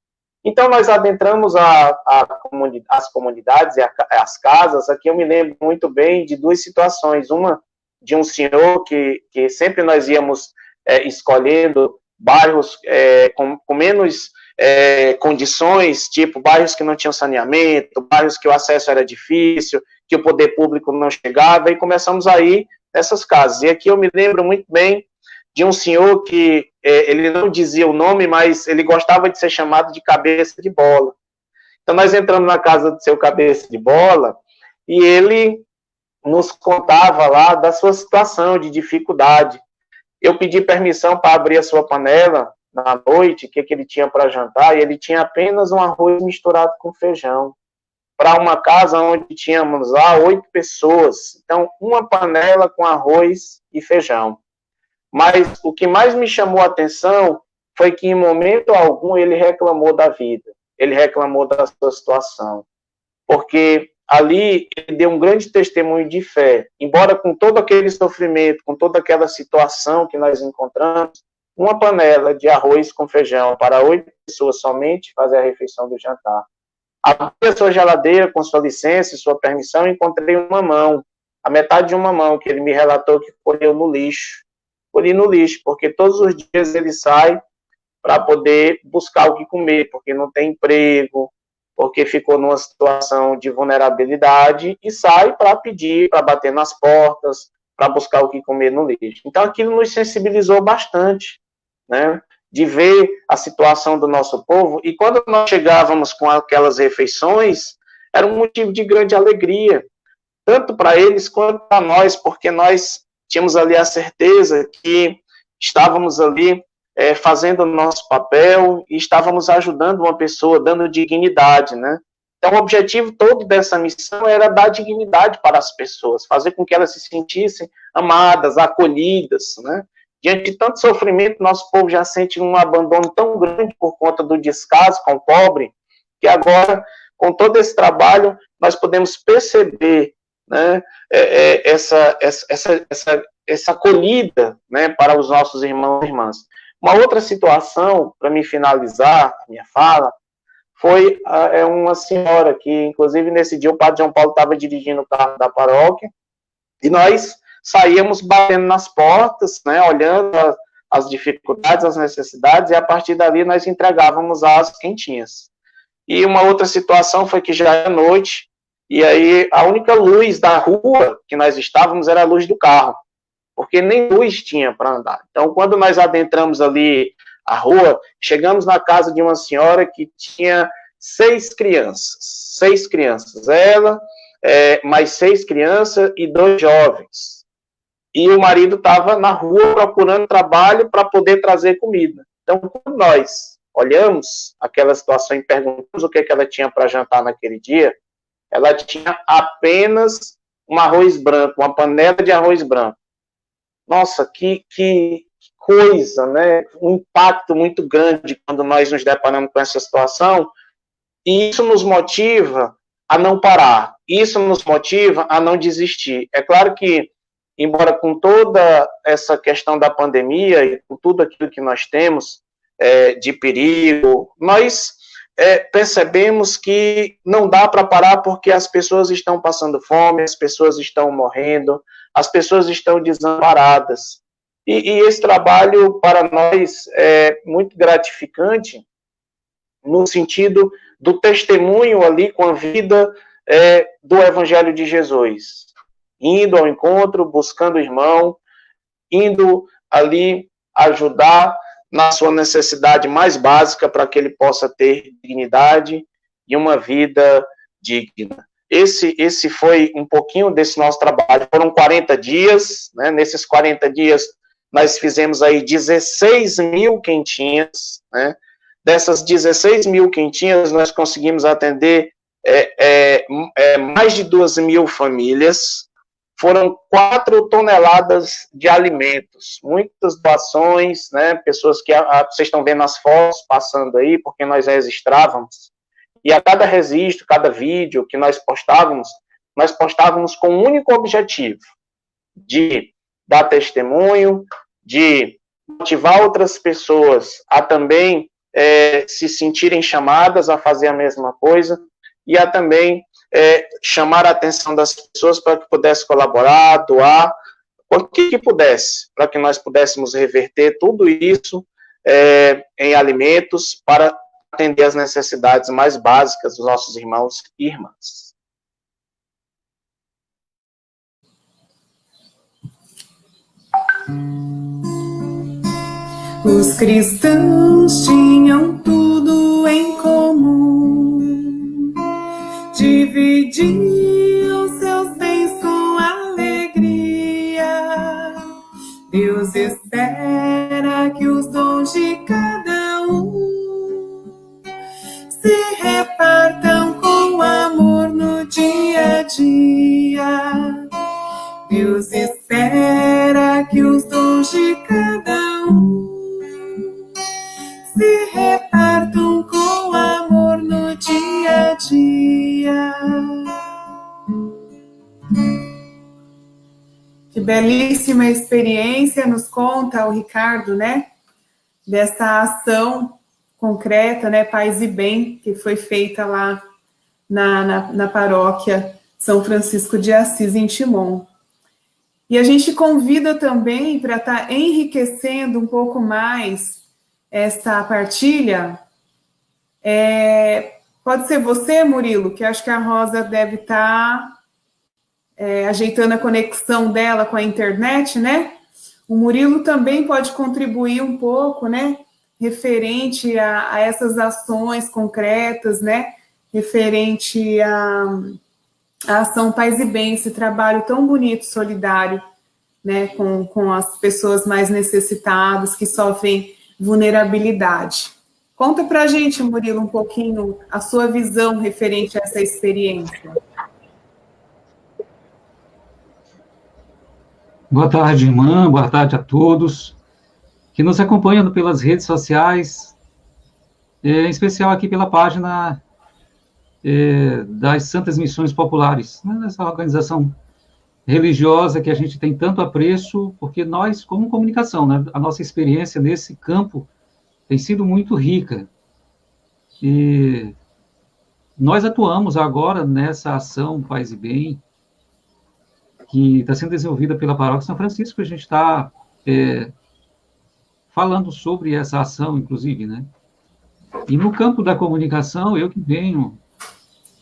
Então, nós adentramos as comunidades e as casas. Aqui eu me lembro muito bem de duas situações. Uma de um senhor que sempre nós íamos escolhendo bairros com menos condições, tipo bairros que não tinham saneamento, bairros que o acesso era difícil, que o poder público não chegava, e começamos a ir nessas casas. E aqui eu me lembro muito bem de um senhor que ele não dizia o nome, mas ele gostava de ser chamado de cabeça de bola. Então nós entramos na casa do seu cabeça de bola e ele nos contava lá da sua situação de dificuldade. Eu pedi permissão para abrir a sua panela na noite, o que ele tinha para jantar, e ele tinha apenas um arroz misturado com feijão, para uma casa onde tínhamos lá 8 pessoas. Então, uma panela com arroz e feijão. Mas o que mais me chamou a atenção foi que, em momento algum, ele reclamou da vida, ele reclamou da sua situação, porque ali ele deu um grande testemunho de fé, embora com todo aquele sofrimento, com toda aquela situação que nós encontramos, uma panela de arroz com feijão para 8 pessoas somente fazer a refeição do jantar. Abri a sua geladeira com sua licença e sua permissão e encontrei um mamão, a metade de um mamão, que ele me relatou que colheu no lixo. Colhi no lixo, porque todos os dias ele sai para poder buscar o que comer, porque não tem emprego, porque ficou numa situação de vulnerabilidade e sai para pedir, para bater nas portas, para buscar o que comer no lixo. Então aquilo nos sensibilizou bastante, né? De ver a situação do nosso povo, e quando nós chegávamos com aquelas refeições, era um motivo de grande alegria, tanto para eles quanto para nós, porque nós tínhamos ali a certeza que estávamos ali fazendo o nosso papel e estávamos ajudando uma pessoa, dando dignidade, né? Então, o objetivo todo dessa missão era dar dignidade para as pessoas, fazer com que elas se sentissem amadas, acolhidas, né? Diante de tanto sofrimento, nosso povo já sente um abandono tão grande por conta do descaso com o pobre, que agora, com todo esse trabalho, nós podemos perceber, né, essa acolhida, né, para os nossos irmãos e irmãs. Uma outra situação, para me finalizar a minha fala, foi uma senhora que, inclusive, nesse dia o Padre João Paulo estava dirigindo o carro da paróquia, e nós saíamos batendo nas portas, né, olhando as dificuldades, as necessidades, e a partir dali nós entregávamos as quentinhas. E uma outra situação foi que já era noite, e aí a única luz da rua que nós estávamos era a luz do carro, porque nem luz tinha para andar. Então, quando nós adentramos ali a rua, chegamos na casa de uma senhora que tinha 6 crianças, ela, mais 6 crianças e 2 jovens. E o marido estava na rua procurando trabalho para poder trazer comida. Então, quando nós olhamos aquela situação e perguntamos o que ela tinha para jantar naquele dia, ela tinha apenas um arroz branco, uma panela de arroz branco. Nossa, que coisa, né? Um impacto muito grande quando nós nos deparamos com essa situação, e isso nos motiva a não parar, isso nos motiva a não desistir. É claro que, embora com toda essa questão da pandemia e com tudo aquilo que nós temos, de perigo. Nós percebemos que não dá para parar porque as pessoas estão passando fome, as pessoas estão morrendo, as pessoas estão desamparadas. E esse trabalho, para nós, é muito gratificante, no sentido do testemunho ali com a vida do Evangelho de Jesus. Indo ao encontro, buscando o irmão, indo ali ajudar na sua necessidade mais básica para que ele possa ter dignidade e uma vida digna. Esse foi um pouquinho desse nosso trabalho. Foram 40 dias, né? Nesses 40 dias nós fizemos aí 16 mil quentinhas, né? Dessas 16 mil quentinhas, nós conseguimos atender mais de 2.000 famílias. Foram 4 toneladas de alimentos, muitas doações, né? Pessoas que vocês estão vendo as fotos passando aí, porque nós registrávamos. E a cada registro, cada vídeo que nós postávamos com um único objetivo, de dar testemunho, de motivar outras pessoas a também se sentirem chamadas a fazer a mesma coisa, e a também chamar a atenção das pessoas para que pudesse colaborar, doar, o que pudesse, para que nós pudéssemos reverter tudo isso em alimentos para atender as necessidades mais básicas dos nossos irmãos e irmãs. Os cristãos tinham tudo em comum, dividiam seus bens com alegria. Deus espera que os dons de cada um se repartam com amor no dia a dia. Deus espera que os dons de cada um se repartam com amor no dia a dia. Que belíssima experiência nos conta o Ricardo, né? Dessa ação concreta, né? Paz e Bem, que foi feita lá na paróquia São Francisco de Assis, em Timon. E a gente convida também para estar enriquecendo um pouco mais essa partilha. Pode ser você, Murilo, que acho que a Rosa deve estar ajeitando a conexão dela com a internet, né? O Murilo também pode contribuir um pouco, né? Referente a essas ações concretas, né? Referente a ação Paz e Bem, esse trabalho tão bonito, solidário, né, com as pessoas mais necessitadas, que sofrem vulnerabilidade. Conta pra gente, Murilo, um pouquinho a sua visão referente a essa experiência. Boa tarde, irmã, boa tarde a todos que nos acompanham pelas redes sociais, em especial aqui pela página das Santas Missões Populares, né, essa organização religiosa que a gente tem tanto apreço, porque nós, como comunicação, né, a nossa experiência nesse campo tem sido muito rica. E nós atuamos agora nessa ação Paz e Bem, que está sendo desenvolvida pela Paróquia São Francisco. A gente está falando sobre essa ação, inclusive, né? E no campo da comunicação, eu que venho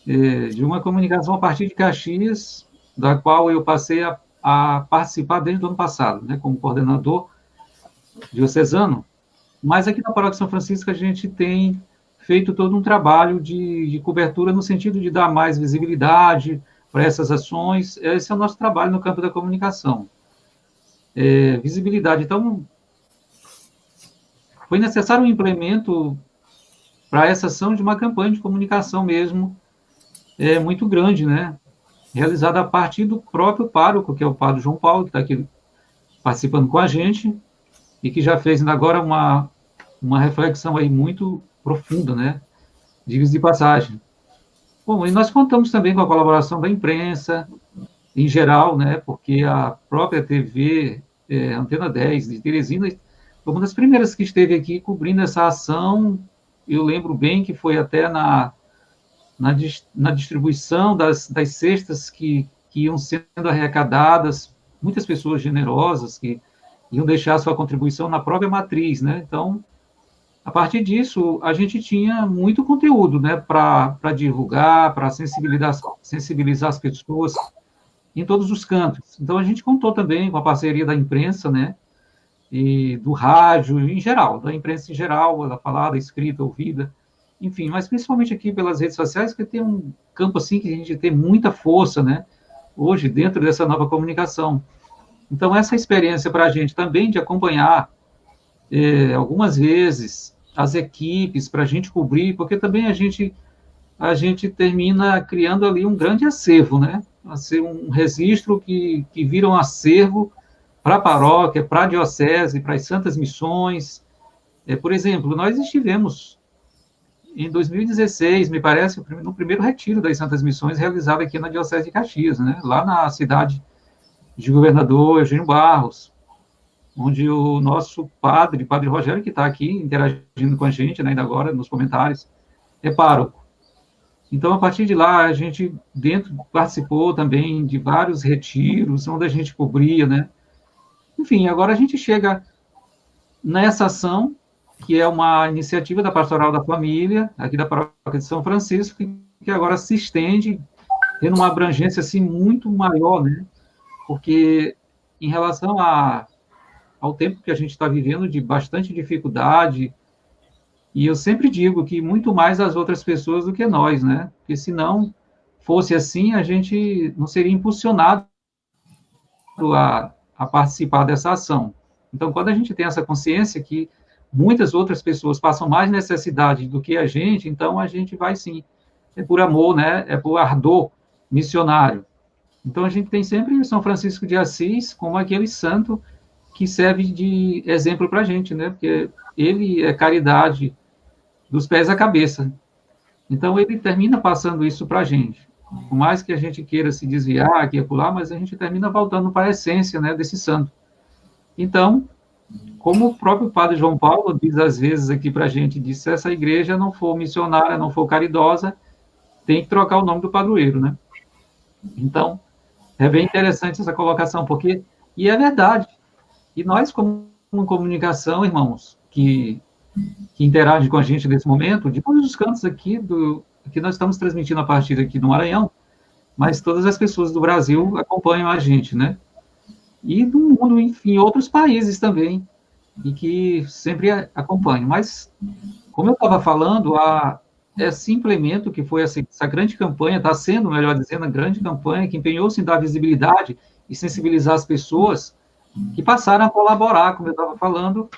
de uma comunicação a partir de Caxias, da qual eu passei a participar desde o ano passado, né, como coordenador diocesano, mas aqui na Paróquia São Francisco a gente tem feito todo um trabalho de cobertura no sentido de dar mais visibilidade para essas ações. Esse é o nosso trabalho no campo da comunicação. Visibilidade. Então, foi necessário um implemento para essa ação de uma campanha de comunicação mesmo, muito grande, né? Realizada a partir do próprio pároco, que é o padre João Paulo, que está aqui participando com a gente, e que já fez ainda agora uma reflexão aí muito profunda, né? Diga-se de passagem. Bom, e nós contamos também com a colaboração da imprensa, em geral, né? Porque a própria TV Antena 10 de Teresina foi uma das primeiras que esteve aqui cobrindo essa ação. Eu lembro bem que foi até na distribuição das cestas que iam sendo arrecadadas, muitas pessoas generosas que iam deixar sua contribuição na própria matriz, né? Então, a partir disso, a gente tinha muito conteúdo, né, para divulgar, para sensibilizar as pessoas em todos os cantos. Então, a gente contou também com a parceria da imprensa, né, e do rádio em geral, da imprensa em geral, da falada, escrita, ouvida, enfim, mas principalmente aqui pelas redes sociais, que tem um campo assim que a gente tem muita força, né, hoje, dentro dessa nova comunicação. Então, essa experiência para a gente também de acompanhar algumas vezes as equipes para a gente cobrir, porque também a gente termina criando ali um grande acervo, né? Um registro que vira um acervo para a paróquia, para a diocese, para as santas missões. Por exemplo, nós estivemos em 2016, me parece, no primeiro retiro das santas missões realizado aqui na diocese de Caxias, né? Lá na cidade de Governador Eugênio Barros, onde o nosso padre Rogério, que está aqui interagindo com a gente, né, ainda agora nos comentários, é pároco. Então, a partir de lá, a gente participou também de vários retiros, onde a gente cobria, né? Enfim, agora a gente chega nessa ação, que é uma iniciativa da Pastoral da Família, aqui da Paróquia de São Francisco, que agora se estende, tendo uma abrangência assim, muito maior, né? Porque, em relação ao tempo que a gente está vivendo de bastante dificuldade, e eu sempre digo que muito mais as outras pessoas do que nós, né? Porque se não fosse assim, a gente não seria impulsionado a participar dessa ação. Então, quando a gente tem essa consciência que muitas outras pessoas passam mais necessidade do que a gente, então a gente vai sim. É por amor, né? É por ardor missionário. Então, a gente tem sempre São Francisco de Assis como aquele santo que serve de exemplo para a gente, né? Porque ele é caridade dos pés à cabeça. Então, ele termina passando isso para a gente. Por mais que a gente queira se desviar aqui e acolá, mas a gente termina voltando para a essência, né, desse santo. Então, como o próprio padre João Paulo diz às vezes aqui para a gente, diz, se essa igreja não for missionária, não for caridosa, tem que trocar o nome do padroeiro, né? Então, é bem interessante essa colocação, porque, e é verdade, e nós, como comunicação, irmãos, que interagem com a gente nesse momento, de todos os cantos aqui, que nós estamos transmitindo a partir aqui do Maranhão, mas todas as pessoas do Brasil acompanham a gente, né? E do mundo, enfim, outros países também, e que sempre acompanham. Mas, como eu estava falando, esse implemento que foi essa grande campanha, está sendo, melhor dizendo, a grande campanha que empenhou-se em dar visibilidade e sensibilizar as pessoas que passaram a colaborar, como eu estava falando,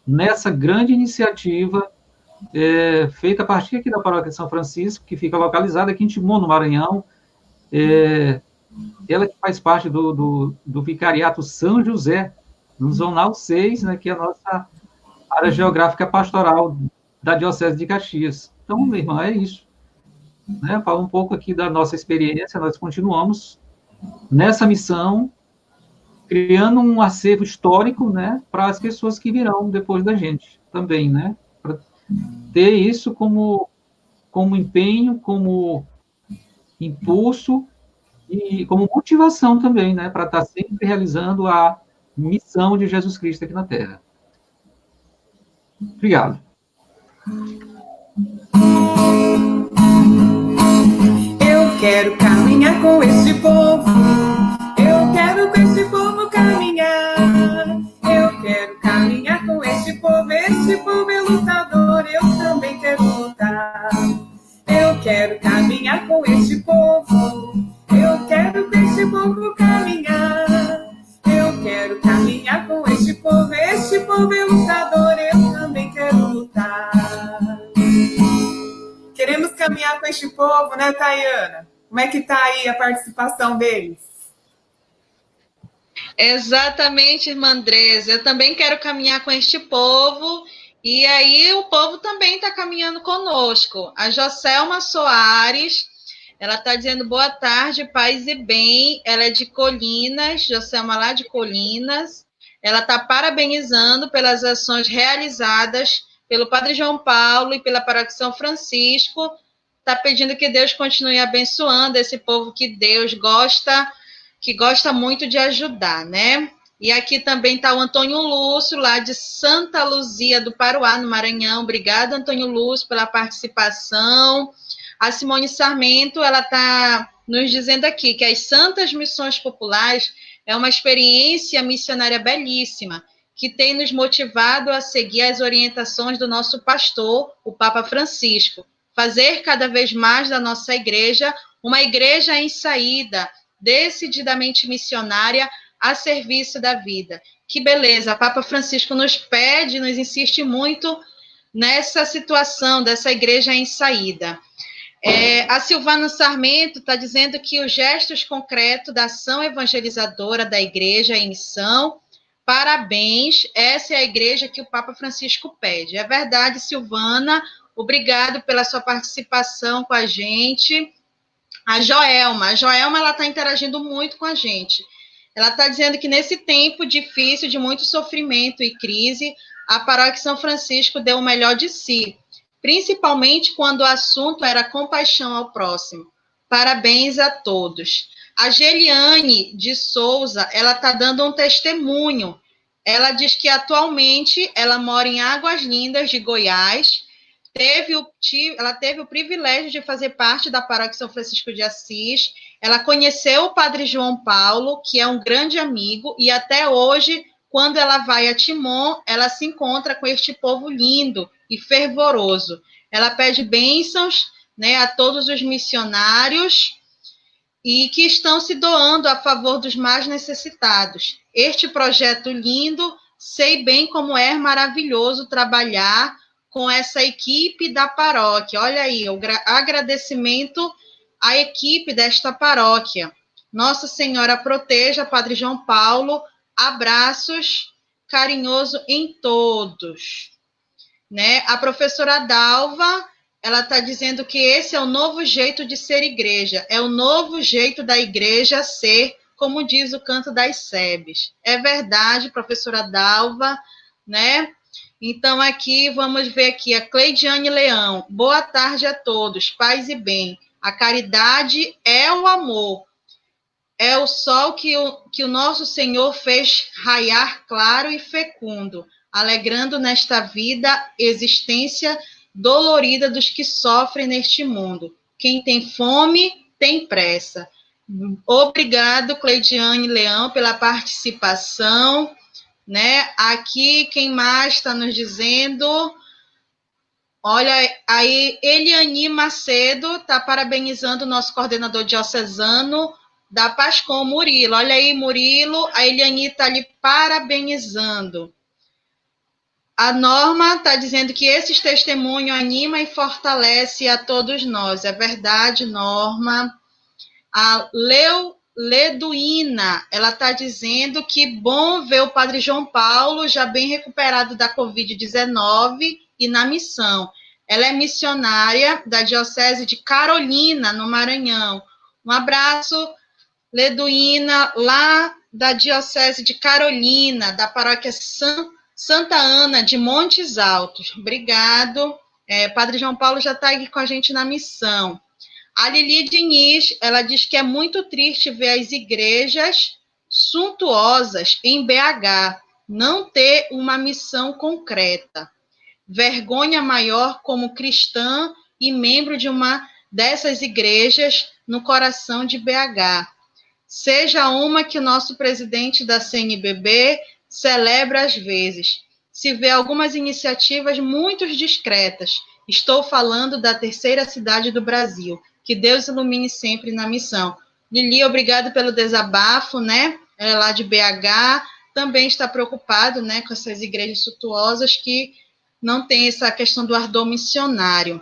nessa grande iniciativa feita a partir aqui da Paróquia de São Francisco, que fica localizada aqui em Timon, no Maranhão. Ela que faz parte do Vicariato São José, no Zonal 6, né, que é a nossa área geográfica pastoral da Diocese de Caxias. Então, minha irmã, é isso. Né? Fala um pouco aqui da nossa experiência, nós continuamos nessa missão, criando um acervo histórico, né, para as pessoas que virão depois da gente também, né, para ter isso como empenho, como impulso e como motivação também, né, para estar sempre realizando a missão de Jesus Cristo aqui na Terra. Obrigado. Eu quero caminhar com este povo. Eu quero com este povo caminhar. Eu quero caminhar com este povo. Este povo é lutador, eu também quero lutar. Eu quero caminhar com este povo. Eu quero com este povo caminhar. Eu quero caminhar com este povo. Este povo é lutador, eu também quero lutar. Queremos caminhar com este povo, né, Tayana? Como é que está aí a participação deles? Exatamente, irmã Andresa. Eu também quero caminhar com este povo, e aí o povo também está caminhando conosco. A Joselma Soares, ela está dizendo boa tarde, paz e bem. Ela é de Colinas, Joselma lá de Colinas. ela está parabenizando pelas ações realizadas pelo Padre João Paulo e pela Paróquia São Francisco. Está pedindo que Deus continue abençoando esse povo que Deus gosta, que gosta muito de ajudar, né? E aqui também está o Antônio Lúcio, lá de Santa Luzia do Paruá, no Maranhão. Obrigada, Antônio Lúcio, pela participação. A Simone Sarmento, ela está nos dizendo aqui que as Santas Missões Populares é uma experiência missionária belíssima, que tem nos motivado a seguir as orientações do nosso pastor, o Papa Francisco, fazer cada vez mais da nossa igreja uma igreja em saída, decididamente missionária, a serviço da vida. Que beleza, o Papa Francisco nos pede, nos insiste muito nessa situação dessa igreja em saída. A Silvana Sarmento está dizendo que os gestos concretos da ação evangelizadora da igreja em missão, parabéns, essa é a igreja que o Papa Francisco pede. É verdade, Silvana, obrigado pela sua participação com a gente. A Joelma ela está interagindo muito com a gente. Ela está dizendo que nesse tempo difícil, de muito sofrimento e crise, a Paróquia São Francisco deu o melhor de si, principalmente quando o assunto era compaixão ao próximo. Parabéns a todos. A Geliane de Souza, ela está dando um testemunho. Ela diz que atualmente ela mora em Águas Lindas de Goiás. Ela teve o privilégio de fazer parte da Paróquia São Francisco de Assis. Ela conheceu o Padre João Paulo, que é um grande amigo, e até hoje, quando ela vai a Timon, ela se encontra com este povo lindo e fervoroso. Ela pede bênçãos, né, a todos os missionários e que estão se doando a favor dos mais necessitados. Este projeto lindo, sei bem como é maravilhoso trabalhar com essa equipe da paróquia. Olha aí, o agradecimento à equipe desta paróquia. Nossa Senhora proteja, Padre João Paulo. Abraços carinhoso em todos. Né? A professora Dalva, ela está dizendo que esse é o novo jeito de ser igreja, é o novo jeito da igreja ser, como diz o Canto das Sebes. É verdade, professora Dalva, né? Então, aqui, vamos ver aqui, a Cleidiane Leão. Boa tarde a todos, paz e bem. A caridade é o amor. É o sol que o nosso Senhor fez raiar claro e fecundo, alegrando nesta vida existência dolorida dos que sofrem neste mundo. Quem tem fome, tem pressa. Obrigado, Cleidiane Leão, pela participação. Né? Aqui, quem mais está nos dizendo? Olha, aí, Eliane Macedo está parabenizando o nosso coordenador diocesano da Pascom, Murilo. Olha aí, Murilo, a Eliane está ali parabenizando. A Norma está dizendo que esses testemunhos animam e fortalecem a todos nós. É verdade, Norma. A Leduína, ela está dizendo que bom ver o Padre João Paulo já bem recuperado da Covid-19 e na missão. Ela é missionária da Diocese de Carolina, no Maranhão. Um abraço, Leduína, lá da Diocese de Carolina, da Paróquia Santa Ana de Montes Altos. Obrigado. Padre João Paulo já está aqui com a gente na missão. A Lili Diniz, ela diz que é muito triste ver as igrejas suntuosas em BH não ter uma missão concreta. Vergonha maior como cristã e membro de uma dessas igrejas no coração de BH. Seja uma que o nosso presidente da CNBB celebra às vezes. Se vê algumas iniciativas muito discretas. Estou falando da terceira cidade do Brasil. Que Deus ilumine sempre na missão. Lili, obrigado pelo desabafo, né? Ela é lá de BH, também está preocupado, né, com essas igrejas suntuosas que não tem essa questão do ardor missionário.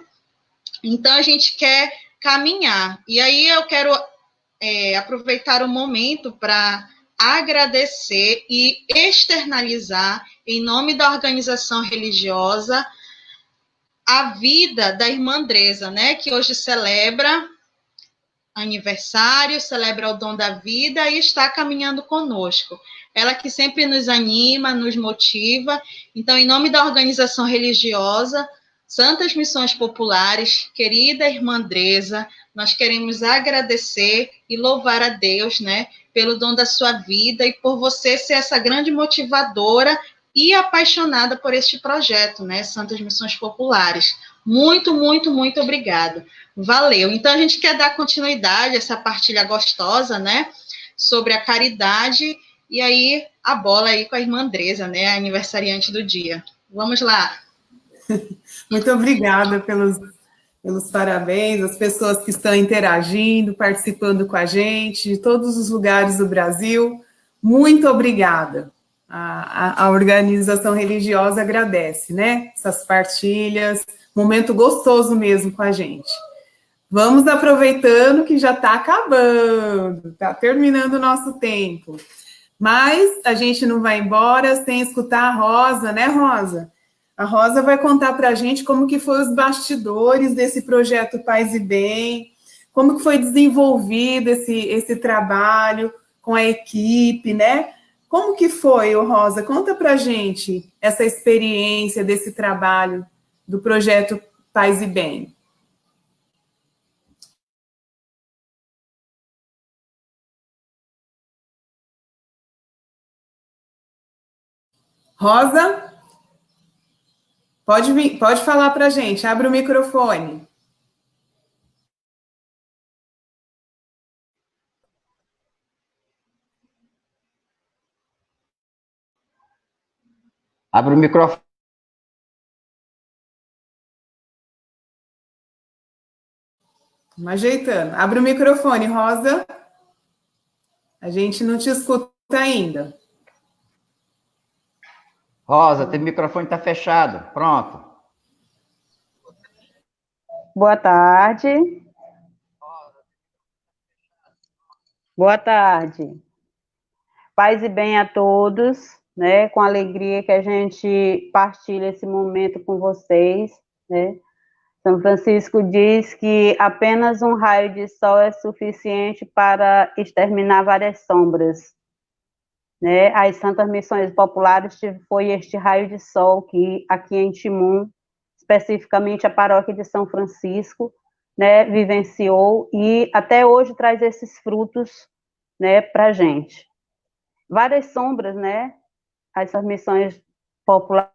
Então, a gente quer caminhar. E aí eu quero aproveitar o momento para agradecer e externalizar, em nome da organização religiosa, a vida da irmã Andresa, né, que hoje celebra aniversário, celebra o dom da vida e está caminhando conosco. Ela que sempre nos anima, nos motiva. Então, em nome da organização religiosa Santas Missões Populares, querida irmã Andresa, nós queremos agradecer e louvar a Deus, né, pelo dom da sua vida e por você ser essa grande motivadora e apaixonada por este projeto, né, Santas Missões Populares. Muito, muito, muito obrigado. Valeu. Então, a gente quer dar continuidade a essa partilha gostosa, né, sobre a caridade, e aí a bola aí com a irmã Andresa, né, a aniversariante do dia. Vamos lá. Muito obrigada pelos parabéns, as pessoas que estão interagindo, participando com a gente, de todos os lugares do Brasil. Muito obrigada. A organização religiosa agradece, né? Essas partilhas, momento gostoso mesmo com a gente. Vamos aproveitando que já está acabando, está terminando o nosso tempo. Mas a gente não vai embora sem escutar a Rosa, né, Rosa? A Rosa vai contar para a gente como que foi os bastidores desse projeto Paz e Bem, como que foi desenvolvido esse trabalho com a equipe, né? Como que foi, Rosa? Conta para a gente essa experiência desse trabalho do projeto Paz e Bem. Rosa? Pode falar para a gente, abre o microfone. Abre o microfone. Vamos ajeitando. Abre o microfone, Rosa. A gente não te escuta ainda. Rosa, teu microfone está fechado. Pronto. Boa tarde. Boa tarde. Paz e bem a todos, né? Com alegria que a gente partilha esse momento com vocês, né? São Francisco diz que apenas um raio de sol é suficiente para exterminar várias sombras. Né? As Santas Missões Populares foi este raio de sol que aqui em Timum, especificamente a paróquia de São Francisco, né, vivenciou e até hoje traz esses frutos, né, para a gente. Várias sombras, né? Essas missões populares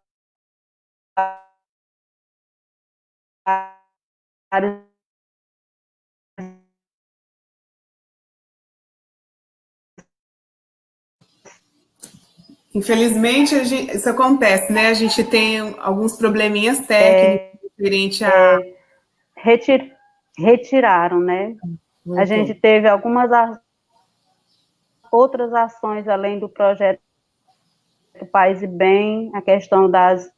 Infelizmente, isso acontece, né? A gente tem alguns probleminhas técnicos referente a... retiraram, né? A gente teve algumas outras ações além do projeto Paz e Bem, a questão das...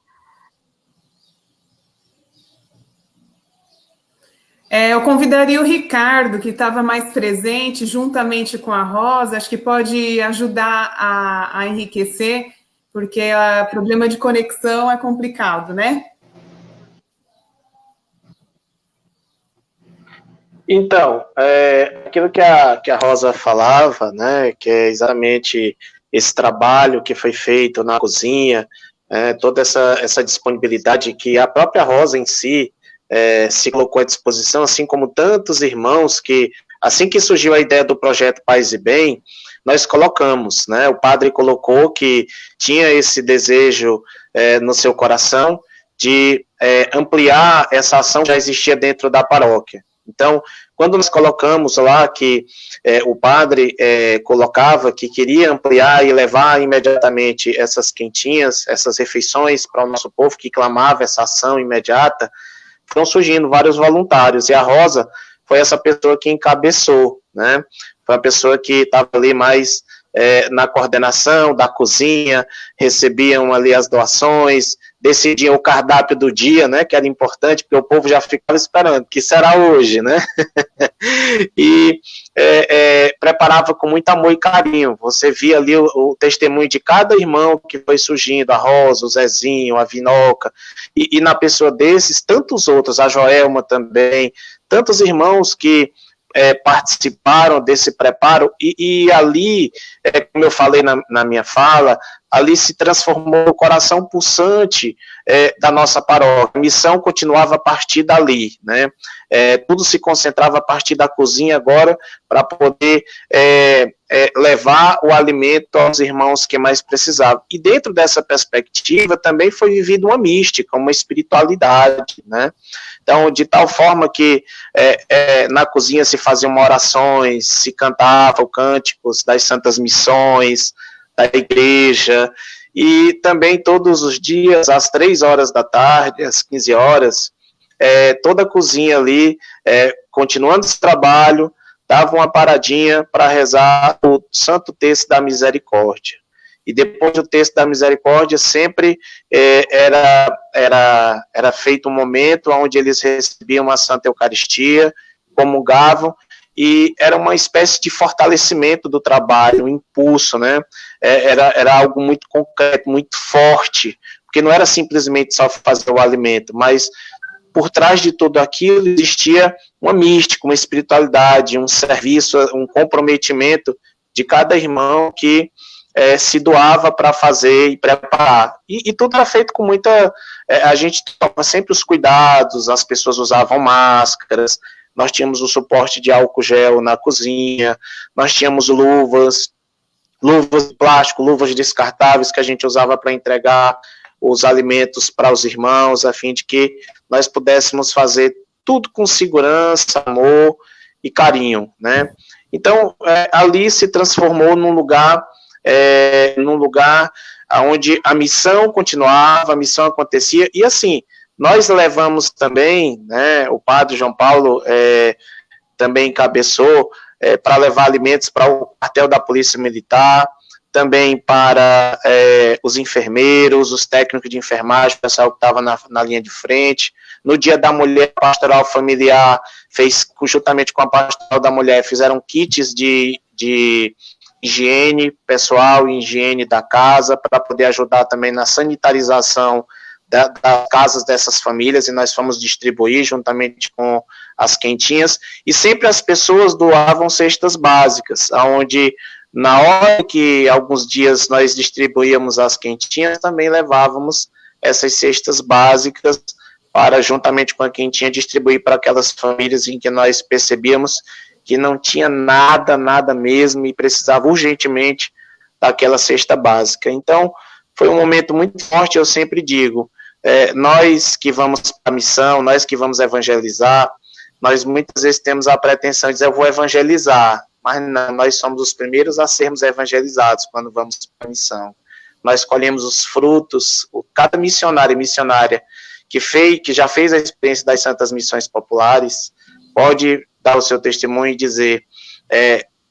eu convidaria o Ricardo, que estava mais presente, juntamente com a Rosa, acho que pode ajudar a enriquecer, porque o problema de conexão é complicado, né? Então, aquilo que a Rosa falava, né, que é exatamente esse trabalho que foi feito na cozinha, toda essa disponibilidade que a própria Rosa em si se colocou à disposição, assim como tantos irmãos que, assim que surgiu a ideia do projeto Paz e Bem, nós colocamos, né, o padre colocou que tinha esse desejo no seu coração de ampliar essa ação que já existia dentro da paróquia. Então, quando nós colocamos lá que o padre colocava que queria ampliar e levar imediatamente essas quentinhas, essas refeições para o nosso povo que clamava essa ação imediata, foram surgindo vários voluntários, e a Rosa foi essa pessoa que encabeçou, né? Foi a pessoa que estava ali mais na coordenação da cozinha, recebiam ali as doações, decidiam o cardápio do dia, né, que era importante, porque o povo já ficava esperando, que será hoje, né? E preparava com muito amor e carinho. Você via ali o testemunho de cada irmão que foi surgindo, a Rosa, o Zezinho, a Vinoca, e na pessoa desses, tantos outros, a Joelma também, tantos irmãos que participaram desse preparo, e ali, como eu falei na minha fala, ali se transformou o coração pulsante da nossa paróquia. A missão continuava a partir dali, né? Tudo se concentrava a partir da cozinha agora, para poder levar o alimento aos irmãos que mais precisavam. E dentro dessa perspectiva também foi vivida uma mística, uma espiritualidade, né? Então, de tal forma que na cozinha se faziam orações, se cantavam cânticos das santas missões, da igreja, e também todos os dias, às 3 horas da tarde, às 15 horas, toda a cozinha ali, continuando esse trabalho, dava uma paradinha para rezar o Santo Terço da Misericórdia. E depois do Terço da Misericórdia, sempre era feito um momento onde eles recebiam a Santa Eucaristia, comungavam, e era uma espécie de fortalecimento do trabalho, um impulso, né? Era algo muito concreto, muito forte, porque não era simplesmente só fazer o alimento, mas por trás de tudo aquilo existia uma mística, uma espiritualidade, um serviço, um comprometimento de cada irmão que se doava para fazer e preparar. E tudo era feito com muita... a gente tomava sempre os cuidados, as pessoas usavam máscaras, nós tínhamos o suporte de álcool gel na cozinha, nós tínhamos luvas de plástico, luvas descartáveis que a gente usava para entregar os alimentos para os irmãos, a fim de que nós pudéssemos fazer tudo com segurança, amor e carinho, né? Então, ali se transformou num lugar onde a missão continuava, a missão acontecia, e assim, nós levamos também, né, o padre João Paulo também encabeçou para levar alimentos para o quartel da Polícia Militar, também para os enfermeiros, os técnicos de enfermagem, o pessoal que estava na linha de frente. No Dia da Mulher, a Pastoral Familiar fez, juntamente com a Pastoral da Mulher, fizeram kits de higiene pessoal e higiene da casa, para poder ajudar também na sanitarização das casas dessas famílias, e nós fomos distribuir juntamente com as quentinhas, e sempre as pessoas doavam cestas básicas, onde na hora que alguns dias nós distribuíamos as quentinhas, também levávamos essas cestas básicas para, juntamente com a quentinha, distribuir para aquelas famílias em que nós percebíamos que não tinha nada mesmo e precisava urgentemente daquela cesta básica. Então, foi um momento muito forte, eu sempre digo, nós que vamos para a missão, nós que vamos evangelizar, nós muitas vezes temos a pretensão de dizer, eu vou evangelizar, mas não, nós somos os primeiros a sermos evangelizados quando vamos para a missão. Nós colhemos os frutos, cada missionário e missionária que já fez a experiência das Santas Missões Populares, pode dar o seu testemunho e dizer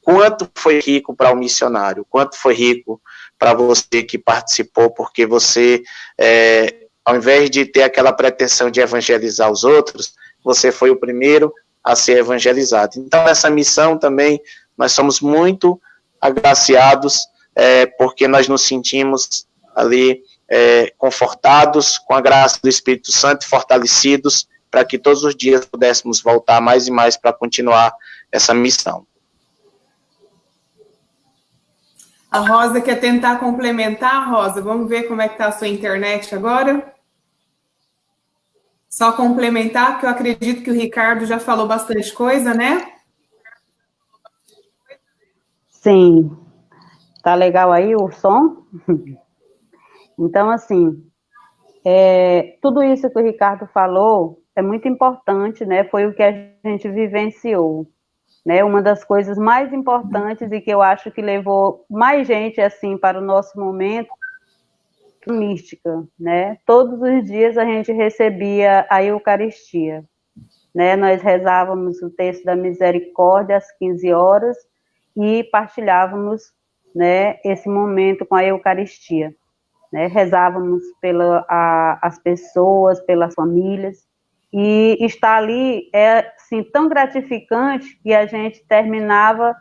quanto foi rico para o missionário, quanto foi rico para você que participou, porque você, ao invés de ter aquela pretensão de evangelizar os outros, você foi o primeiro a ser evangelizado. Então, nessa missão também, nós somos muito agraciados, porque nós nos sentimos ali confortados com a graça do Espírito Santo, fortalecidos, para que todos os dias pudéssemos voltar mais e mais para continuar essa missão. A Rosa quer tentar complementar, Rosa. Vamos ver como é que está a sua internet agora? Só complementar, porque eu acredito que o Ricardo já falou bastante coisa, né? Sim. Tá legal aí o som? Então, assim, tudo isso que o Ricardo falou é muito importante, né? Foi o que a gente vivenciou, né? Uma das coisas mais importantes e que eu acho que levou mais gente, assim, para o nosso momento, mística, né? Todos os dias a gente recebia a Eucaristia, né? Nós rezávamos o Terço da Misericórdia às 15 horas e partilhávamos, né, esse momento com a Eucaristia, né? Rezávamos as pessoas, pelas famílias, e estar ali assim, tão gratificante que a gente terminava,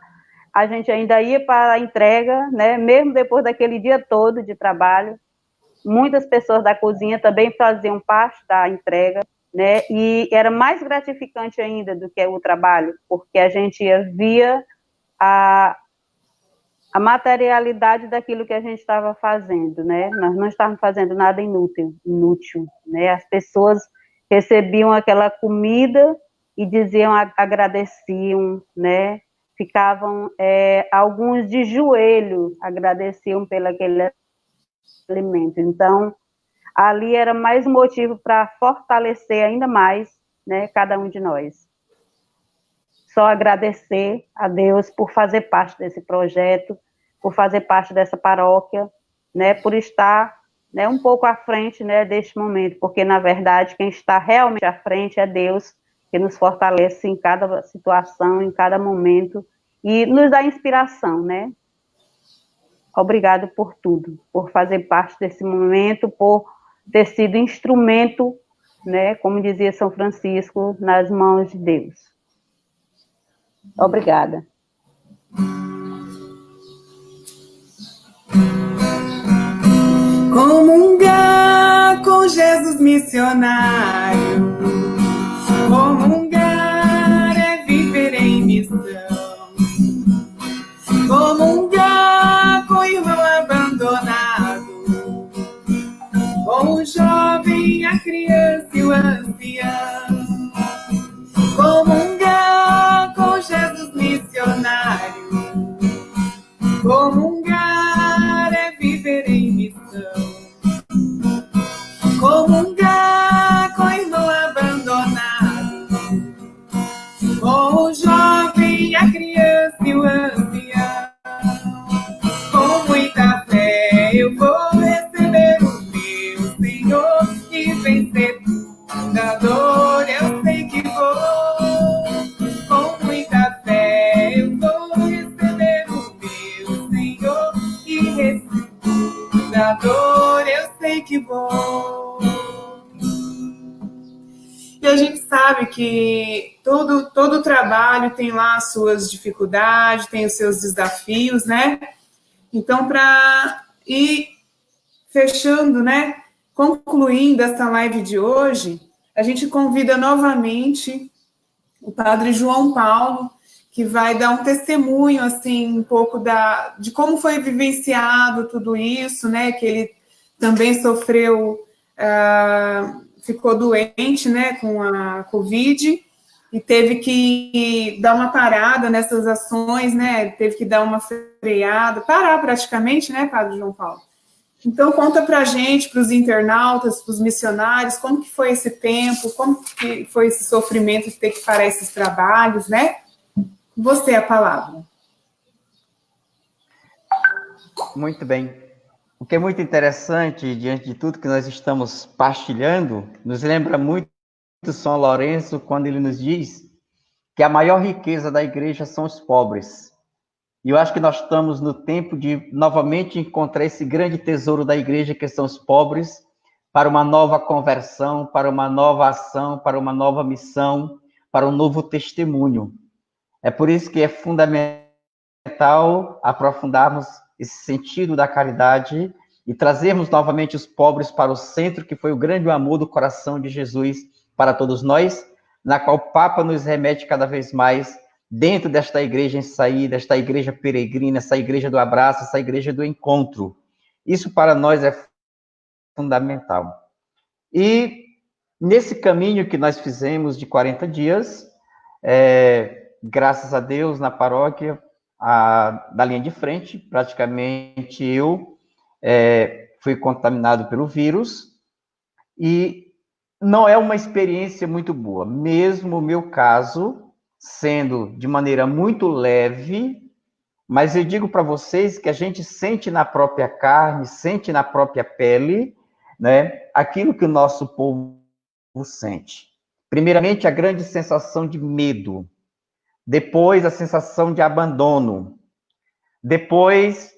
a gente ainda ia para a entrega, né? Mesmo depois daquele dia todo de trabalho. Muitas pessoas da cozinha também faziam parte da entrega, né? E era mais gratificante ainda do que o trabalho, porque a gente via a materialidade daquilo que a gente estava fazendo, né? Nós não estávamos fazendo nada inútil, né? As pessoas recebiam aquela comida e diziam, agradeciam, né? Ficavam, alguns de joelho, agradeciam pelo aquele alimento. Então, ali era mais motivo para fortalecer ainda mais, né, cada um de nós. Só agradecer a Deus por fazer parte desse projeto, por fazer parte dessa paróquia, né, por estar, né, um pouco à frente, né, deste momento, porque, na verdade, quem está realmente à frente é Deus, que nos fortalece em cada situação, em cada momento, e nos dá inspiração, né? Obrigado por tudo, por fazer parte desse momento, por ter sido instrumento, né, como dizia São Francisco, nas mãos de Deus. Obrigada. Comungar com Jesus missionário, comungar é viver em missão, comungar com o irmão abandonado, com o jovem, a criança e o ancião, comungar com Jesus missionário, comungar é viver em missão, comungar com o irmão abandonado, com o jovem, a criança e o ancião. Com muita fé eu vou receber o meu Senhor e vencer toda dor, eu sei que vou. Com muita fé eu vou receber o meu Senhor e vencer toda dor, eu sei que vou. E a gente sabe que todo trabalho tem lá as suas dificuldades, tem os seus desafios, né? Então, para ir fechando, né, concluindo essa live de hoje, a gente convida novamente o Padre João Paulo, que vai dar um testemunho, assim, um pouco de como foi vivenciado tudo isso, né, que ele também sofreu, ficou doente, né, com a Covid, e teve que dar uma parada nessas ações, né, teve que dar uma freada, parar praticamente, né, Padre João Paulo? Então, conta pra gente, para os internautas, para os missionários, como que foi esse tempo, como que foi esse sofrimento de ter que parar esses trabalhos, né? Você, a palavra. Muito bem. O que é muito interessante, diante de tudo que nós estamos partilhando, nos lembra muito São Lourenço, quando ele nos diz que a maior riqueza da igreja são os pobres. E eu acho que nós estamos no tempo de novamente encontrar esse grande tesouro da igreja, que são os pobres, para uma nova conversão, para uma nova ação, para uma nova missão, para um novo testemunho. É por isso que é fundamental aprofundarmos esse sentido da caridade e trazermos novamente os pobres para o centro, que foi o grande amor do coração de Jesus para todos nós, na qual o Papa nos remete cada vez mais dentro desta igreja em saída, esta igreja peregrina, essa igreja do abraço, essa igreja do encontro. Isso para nós é fundamental. E nesse caminho que nós fizemos de 40 dias, graças a Deus, na paróquia, da linha de frente, praticamente eu fui contaminado pelo vírus, e não é uma experiência muito boa, mesmo o meu caso sendo de maneira muito leve, mas eu digo para vocês que a gente sente na própria carne, sente na própria pele, né, aquilo que o nosso povo sente. Primeiramente, a grande sensação de medo, depois a sensação de abandono, depois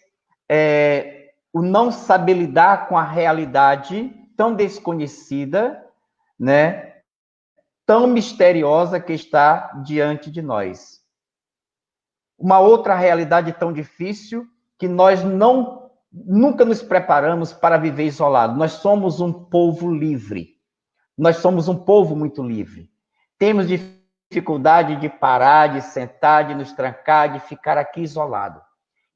o não saber lidar com a realidade tão desconhecida, né, tão misteriosa que está diante de nós. Uma outra realidade tão difícil que nós nunca nos preparamos para viver isolado. Nós somos um povo livre. Nós somos um povo muito livre. Temos dificuldade de parar, de sentar, de nos trancar, de ficar aqui isolado.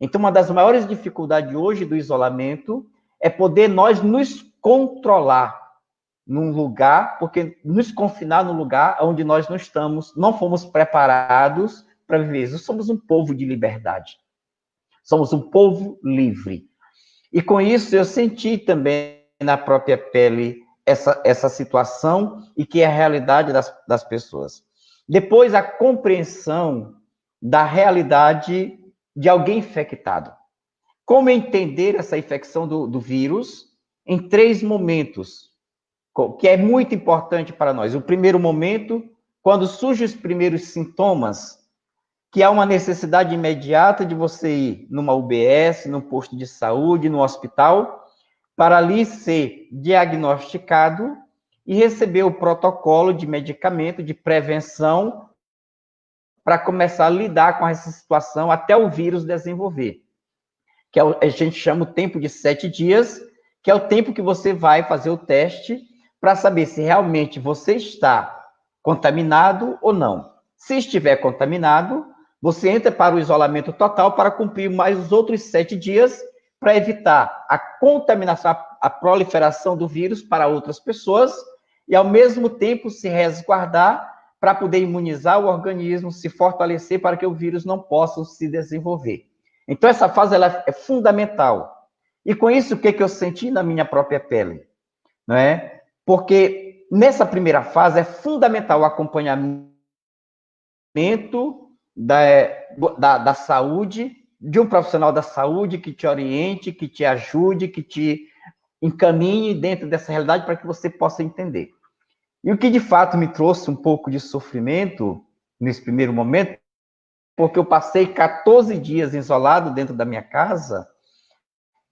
Então, uma das maiores dificuldades hoje do isolamento é poder nós nos controlar num lugar, porque nos confinar num lugar onde nós não fomos preparados para viver. Nós somos um povo de liberdade. Somos um povo livre. E com isso eu senti também na própria pele essa situação e que é a realidade das pessoas. Depois, a compreensão da realidade de alguém infectado. Como entender essa infecção do vírus em 3 momentos, que é muito importante para nós. O primeiro momento, quando surgem os primeiros sintomas, que há uma necessidade imediata de você ir numa UBS, num posto de saúde, no hospital, para ali ser diagnosticado e receber o protocolo de medicamento, de prevenção, para começar a lidar com essa situação até o vírus desenvolver. Que a gente chama o tempo de 7 dias, que é o tempo que você vai fazer o teste para saber se realmente você está contaminado ou não. Se estiver contaminado, você entra para o isolamento total para cumprir mais os outros 7 dias para evitar a contaminação, a proliferação do vírus para outras pessoas e, ao mesmo tempo, se resguardar para poder imunizar o organismo, se fortalecer para que o vírus não possa se desenvolver. Então, essa fase ela é fundamental. E com isso, o que eu senti na minha própria pele? Não é? Porque nessa primeira fase é fundamental o acompanhamento da saúde, de um profissional da saúde que te oriente, que te ajude, que te encaminhe dentro dessa realidade para que você possa entender. E o que de fato me trouxe um pouco de sofrimento nesse primeiro momento, porque eu passei 14 dias isolado dentro da minha casa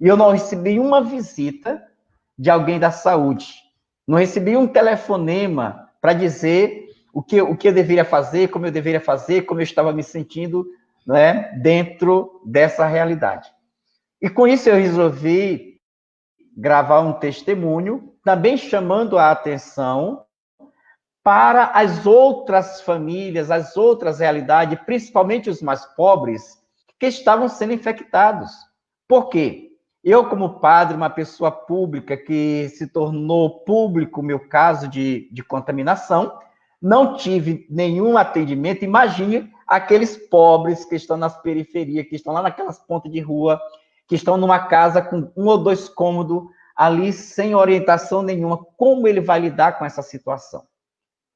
e eu não recebi uma visita de alguém da saúde. Não recebi um telefonema para dizer o que eu deveria fazer, como eu estava me sentindo, né, dentro dessa realidade. E com isso eu resolvi gravar um testemunho, também chamando a atenção para as outras famílias, as outras realidades, principalmente os mais pobres, que estavam sendo infectados. Por quê? Eu, como padre, uma pessoa pública que se tornou público o meu caso de contaminação, não tive nenhum atendimento. Imagine aqueles pobres que estão nas periferias, que estão lá naquelas pontas de rua, que estão numa casa com 1 ou 2 cômodos, ali sem orientação nenhuma. Como ele vai lidar com essa situação?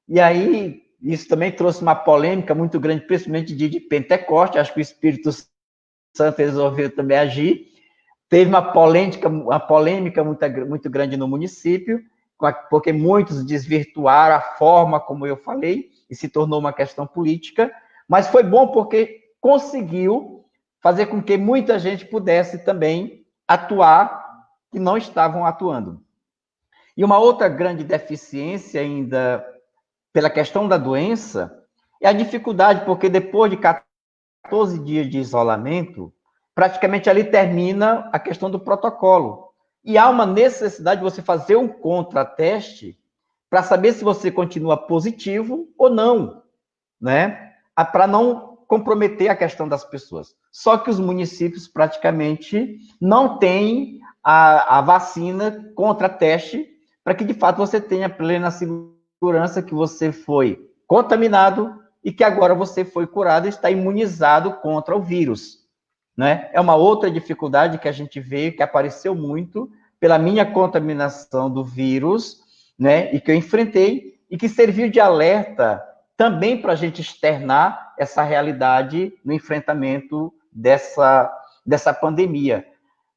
E aí, isso também trouxe uma polêmica muito grande, principalmente de Pentecoste. Acho que o Espírito Santo resolveu também agir. Teve uma polêmica muito grande no município, porque muitos desvirtuaram a forma como eu falei, e se tornou uma questão política, mas foi bom porque conseguiu fazer com que muita gente pudesse também atuar que não estavam atuando. E uma outra grande deficiência ainda, pela questão da doença, é a dificuldade, porque depois de 14 dias de isolamento, praticamente ali termina a questão do protocolo. E há uma necessidade de você fazer um contrateste para saber se você continua positivo ou não, né? Para não comprometer a questão das pessoas. Só que os municípios praticamente não têm a vacina contra teste para que, de fato, você tenha plena segurança que você foi contaminado e que agora você foi curado e está imunizado contra o vírus. Né? É uma outra dificuldade que a gente vê, que apareceu muito pela minha contaminação do vírus, né? E que eu enfrentei, e que serviu de alerta também para a gente externar essa realidade no enfrentamento dessa pandemia.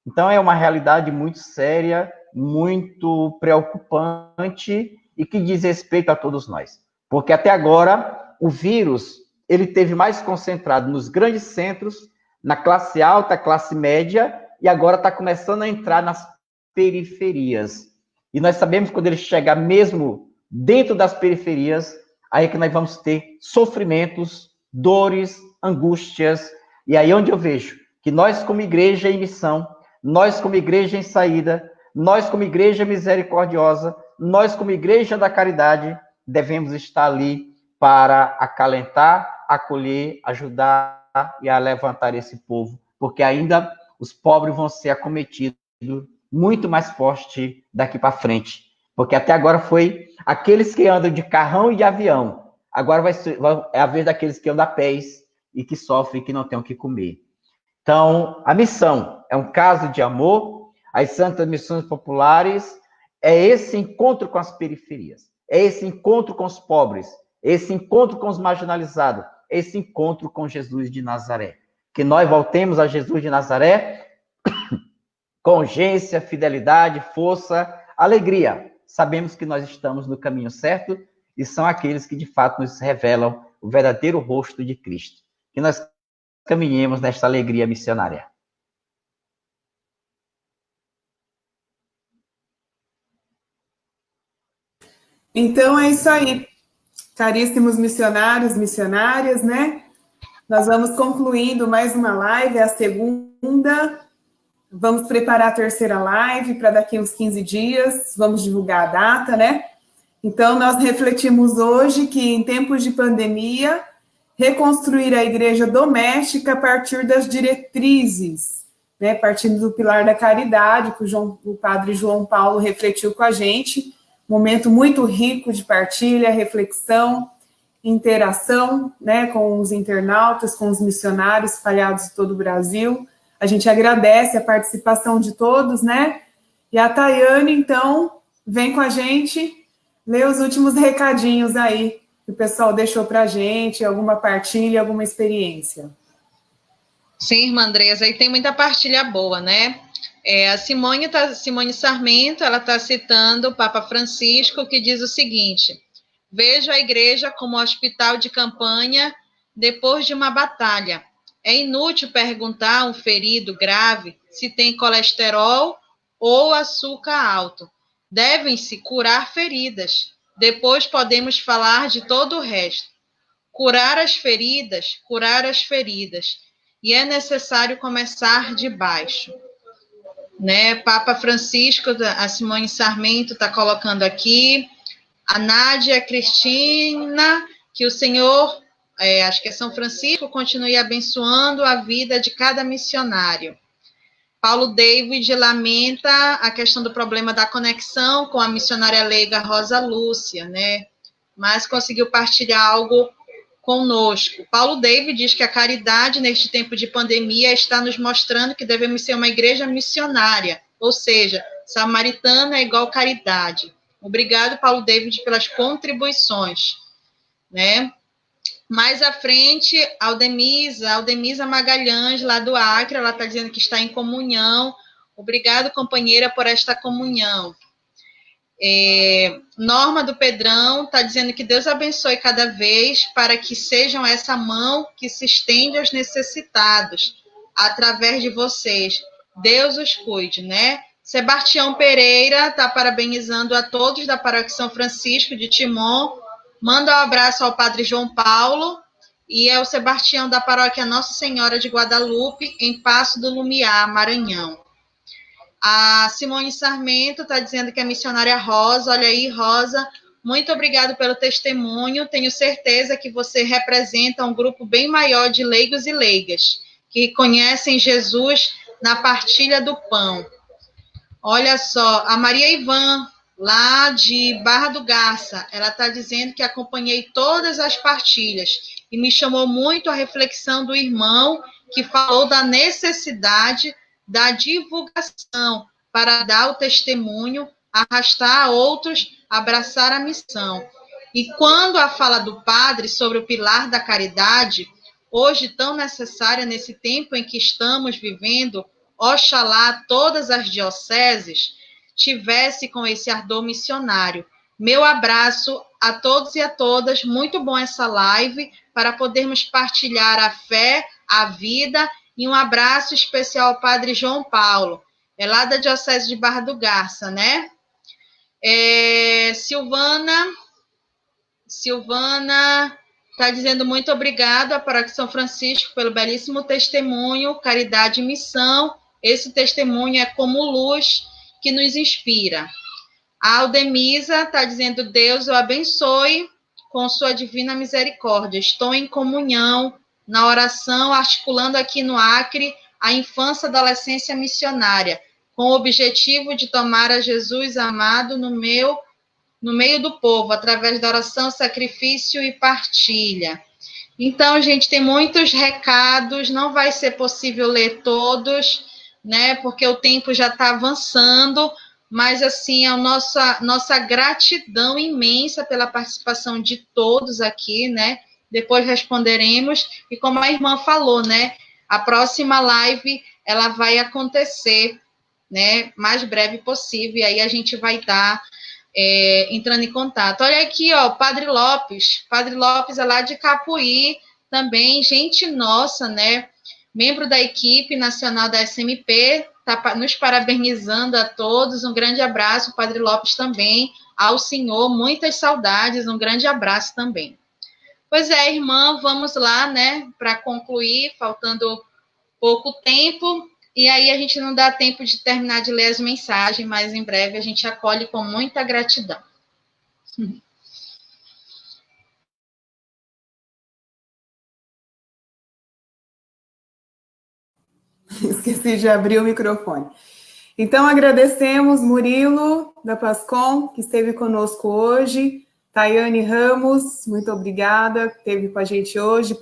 Então, é uma realidade muito séria, muito preocupante e que diz respeito a todos nós. Porque até agora, o vírus, ele teve mais concentrado nos grandes centros, na classe alta, classe média, e agora está começando a entrar nas periferias. E nós sabemos que quando ele chegar mesmo dentro das periferias, aí é que nós vamos ter sofrimentos, dores, angústias, e aí é onde eu vejo que nós como igreja em missão, nós como igreja em saída, nós como igreja misericordiosa, nós, como Igreja da Caridade, devemos estar ali para acalentar, acolher, ajudar e a levantar esse povo, porque ainda os pobres vão ser acometidos muito mais forte daqui para frente, porque até agora foi aqueles que andam de carrão e de avião, agora é a vez daqueles que andam a pés e que sofrem e que não têm o que comer. Então, a missão é um caso de amor, as Santas Missões Populares é esse encontro com as periferias, é esse encontro com os pobres, esse encontro com os marginalizados, esse encontro com Jesus de Nazaré. Que nós voltemos a Jesus de Nazaré com urgência, fidelidade, força, alegria. Sabemos que nós estamos no caminho certo e são aqueles que, de fato, nos revelam o verdadeiro rosto de Cristo. Que nós caminhemos nesta alegria missionária. Então, é isso aí. Caríssimos missionários, missionárias, né? Nós vamos concluindo mais uma live, é a segunda. Vamos preparar a terceira live para daqui uns 15 dias. Vamos divulgar a data, né? Então, nós refletimos hoje que, em tempos de pandemia, reconstruir a igreja doméstica a partir das diretrizes, né? Partindo do pilar da caridade, que o padre João Paulo refletiu com a gente. Momento muito rico de partilha, reflexão, interação, né, com os internautas, com os missionários espalhados em todo o Brasil. A gente agradece a participação de todos, né? E a Tayane, então, vem com a gente ler os últimos recadinhos aí que o pessoal deixou para a gente, alguma partilha, alguma experiência. Sim, irmã Andresa, aí tem muita partilha boa, né? A Simone Sarmento, ela está citando o Papa Francisco, que diz o seguinte: vejo a igreja como hospital de campanha depois de uma batalha. É inútil perguntar a um ferido grave se tem colesterol ou açúcar alto. Devem-se curar feridas. Depois podemos falar de todo o resto. Curar as feridas. E é necessário começar de baixo. Né? Papa Francisco, a Simone Sarmento está colocando aqui, a Nádia Cristina, que o Senhor, acho que é São Francisco, continue abençoando a vida de cada missionário. Paulo David lamenta a questão do problema da conexão com a missionária leiga Rosa Lúcia, né? Mas conseguiu partilhar algo conosco. Paulo David diz que a caridade neste tempo de pandemia está nos mostrando que devemos ser uma igreja missionária, ou seja, samaritana é igual caridade. Obrigado, Paulo David, pelas contribuições, né? Mais à frente, Aldemisa Magalhães, lá do Acre, ela está dizendo que está em comunhão. Obrigado, companheira, por esta comunhão. Norma do Pedrão está dizendo que Deus abençoe cada vez para que sejam essa mão que se estende aos necessitados através de vocês. Deus os cuide, né? Sebastião Pereira está parabenizando a todos da Paróquia São Francisco de Timon. Manda um abraço ao Padre João Paulo e é o Sebastião da Paróquia Nossa Senhora de Guadalupe, em Passo do Lumiar, Maranhão. A Simone Sarmento está dizendo que a missionária Rosa, olha aí, Rosa, muito obrigado pelo testemunho, tenho certeza que você representa um grupo bem maior de leigos e leigas, que conhecem Jesus na partilha do pão. Olha só, a Maria Ivan, lá de Barra do Garça, ela está dizendo que acompanhei todas as partilhas e me chamou muito a reflexão do irmão que falou da necessidade da divulgação para dar o testemunho, arrastar outros, abraçar a missão. E quando a fala do padre sobre o pilar da caridade, hoje tão necessária nesse tempo em que estamos vivendo, oxalá todas as dioceses tivesse com esse ardor missionário. Meu abraço a todos e a todas, muito bom essa live, para podermos partilhar a fé, a vida. E um abraço especial ao Padre João Paulo, lá da Diocese de Barra do Garça, né? Silvana está dizendo muito obrigado à Paróquia São Francisco pelo belíssimo testemunho, caridade e missão. Esse testemunho é como luz que nos inspira. A Aldemisa está dizendo: Deus o abençoe com sua divina misericórdia. Estou em comunhão, na oração, articulando aqui no Acre a infância e adolescência missionária, com o objetivo de tomar a Jesus amado no meio do povo, através da oração, sacrifício e partilha. Então, gente, tem muitos recados, não vai ser possível ler todos, né, porque o tempo já está avançando, mas, assim, a nossa gratidão imensa pela participação de todos aqui, né, depois responderemos, e como a irmã falou, né, a próxima live, ela vai acontecer, né, mais breve possível, e aí a gente vai estar entrando em contato. Olha aqui, ó, Padre Lopes é lá de Capuí, também, gente nossa, né, membro da equipe nacional da SMP, está nos parabenizando a todos, um grande abraço, Padre Lopes também, ao senhor, muitas saudades, um grande abraço também. Pois é, irmã, vamos lá, né, para concluir, faltando pouco tempo, e aí a gente não dá tempo de terminar de ler as mensagens, mas em breve a gente acolhe com muita gratidão. Esqueci de abrir o microfone. Então, agradecemos Murilo, da Pascom, que esteve conosco hoje, Tayane Ramos, muito obrigada, que esteve com a gente hoje,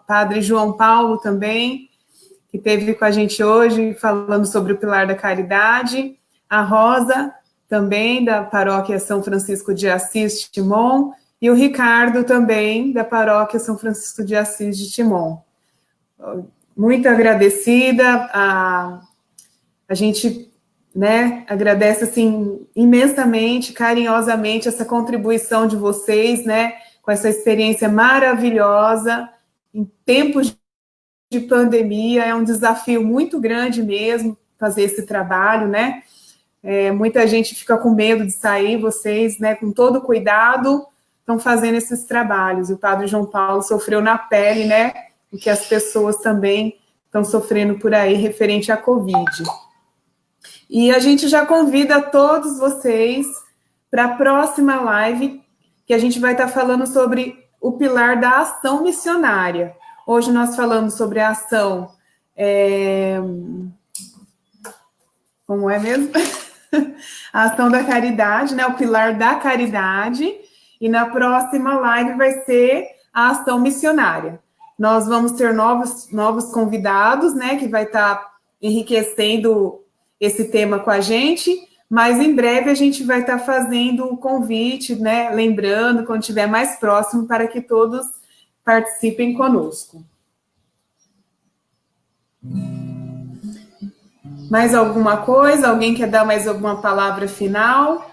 Padre João Paulo também, que esteve com a gente hoje, falando sobre o Pilar da Caridade, a Rosa, também, da Paróquia São Francisco de Assis de Timon, e o Ricardo, também, da Paróquia São Francisco de Assis de Timon. Muito agradecida, a gente, né, agradece, assim, imensamente, carinhosamente, essa contribuição de vocês, né, com essa experiência maravilhosa, em tempos de pandemia, é um desafio muito grande mesmo, fazer esse trabalho, né, muita gente fica com medo de sair, vocês, né, com todo cuidado, estão fazendo esses trabalhos, e o Padre João Paulo sofreu na pele, né, o que as pessoas também estão sofrendo por aí, referente à Covid. E a gente já convida todos vocês para a próxima live, que a gente vai estar falando sobre o pilar da ação missionária. Hoje nós falamos sobre a ação... Como é mesmo? A ação da caridade, né? O pilar da caridade. E na próxima live vai ser a ação missionária. Nós vamos ter novos convidados, né? Que vai estar enriquecendo esse tema com a gente, mas em breve a gente vai estar fazendo o convite, né? Lembrando, quando estiver mais próximo, para que todos participem conosco. Mais alguma coisa? Alguém quer dar mais alguma palavra final?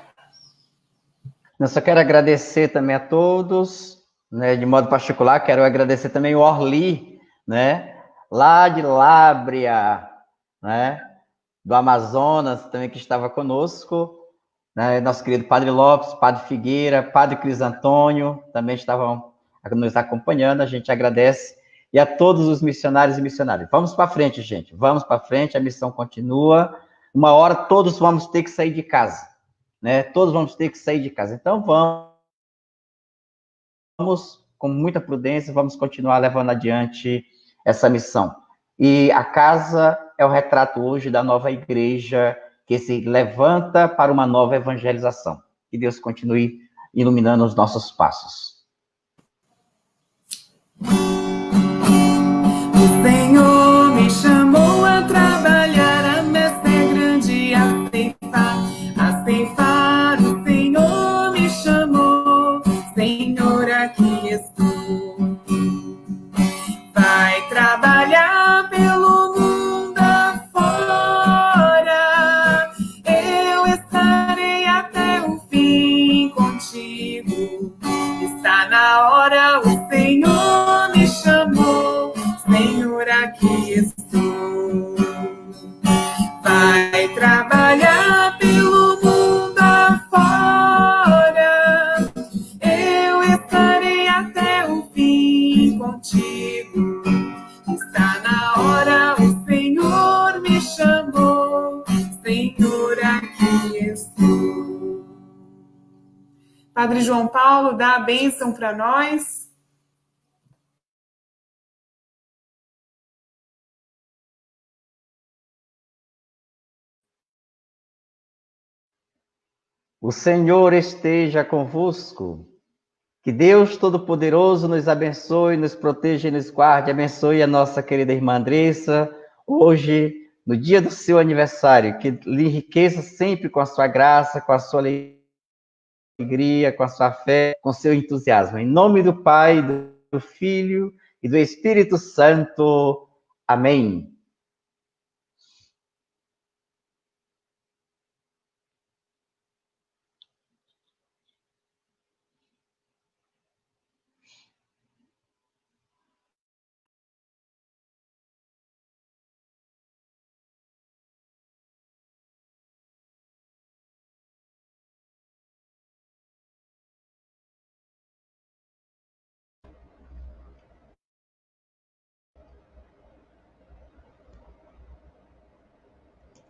Eu só quero agradecer também a todos, né, de modo particular, quero agradecer também o Orli, né, lá de Lábrea, né, do Amazonas, também que estava conosco, né, nosso querido Padre Lopes, Padre Figueira, Padre Crisantônio, também estavam nos acompanhando, a gente agradece, e a todos os missionários e missionárias. Vamos para frente, gente, vamos para frente, a missão continua, uma hora todos vamos ter que sair de casa, né, todos vamos ter que sair de casa, então vamos com muita prudência, vamos continuar levando adiante essa missão. E a casa é o retrato hoje da nova igreja que se levanta para uma nova evangelização. Que Deus continue iluminando os nossos passos. O Senhor me chamou a trabalhar, a messe é grande, a ceifar. O Senhor me chamou, Senhor, aqui estou. Vai trabalhar pelo mundo afora, eu estarei até o fim contigo. Está na hora, o Senhor me chamou, Senhor, aqui estou. Vai trabalhar pelo mundo afora, eu estarei até o fim contigo. Está na hora, o Senhor me chamou, Senhor, aqui estou. Padre João Paulo, dá a bênção para nós. O Senhor esteja convosco. Que Deus Todo-Poderoso nos abençoe, nos proteja e nos guarde. Abençoe a nossa querida irmã Andressa, hoje, no dia do seu aniversário. Que lhe enriqueça sempre com a sua graça, com a sua alegria, com a sua fé, com o seu entusiasmo. Em nome do Pai, do Filho e do Espírito Santo. Amém.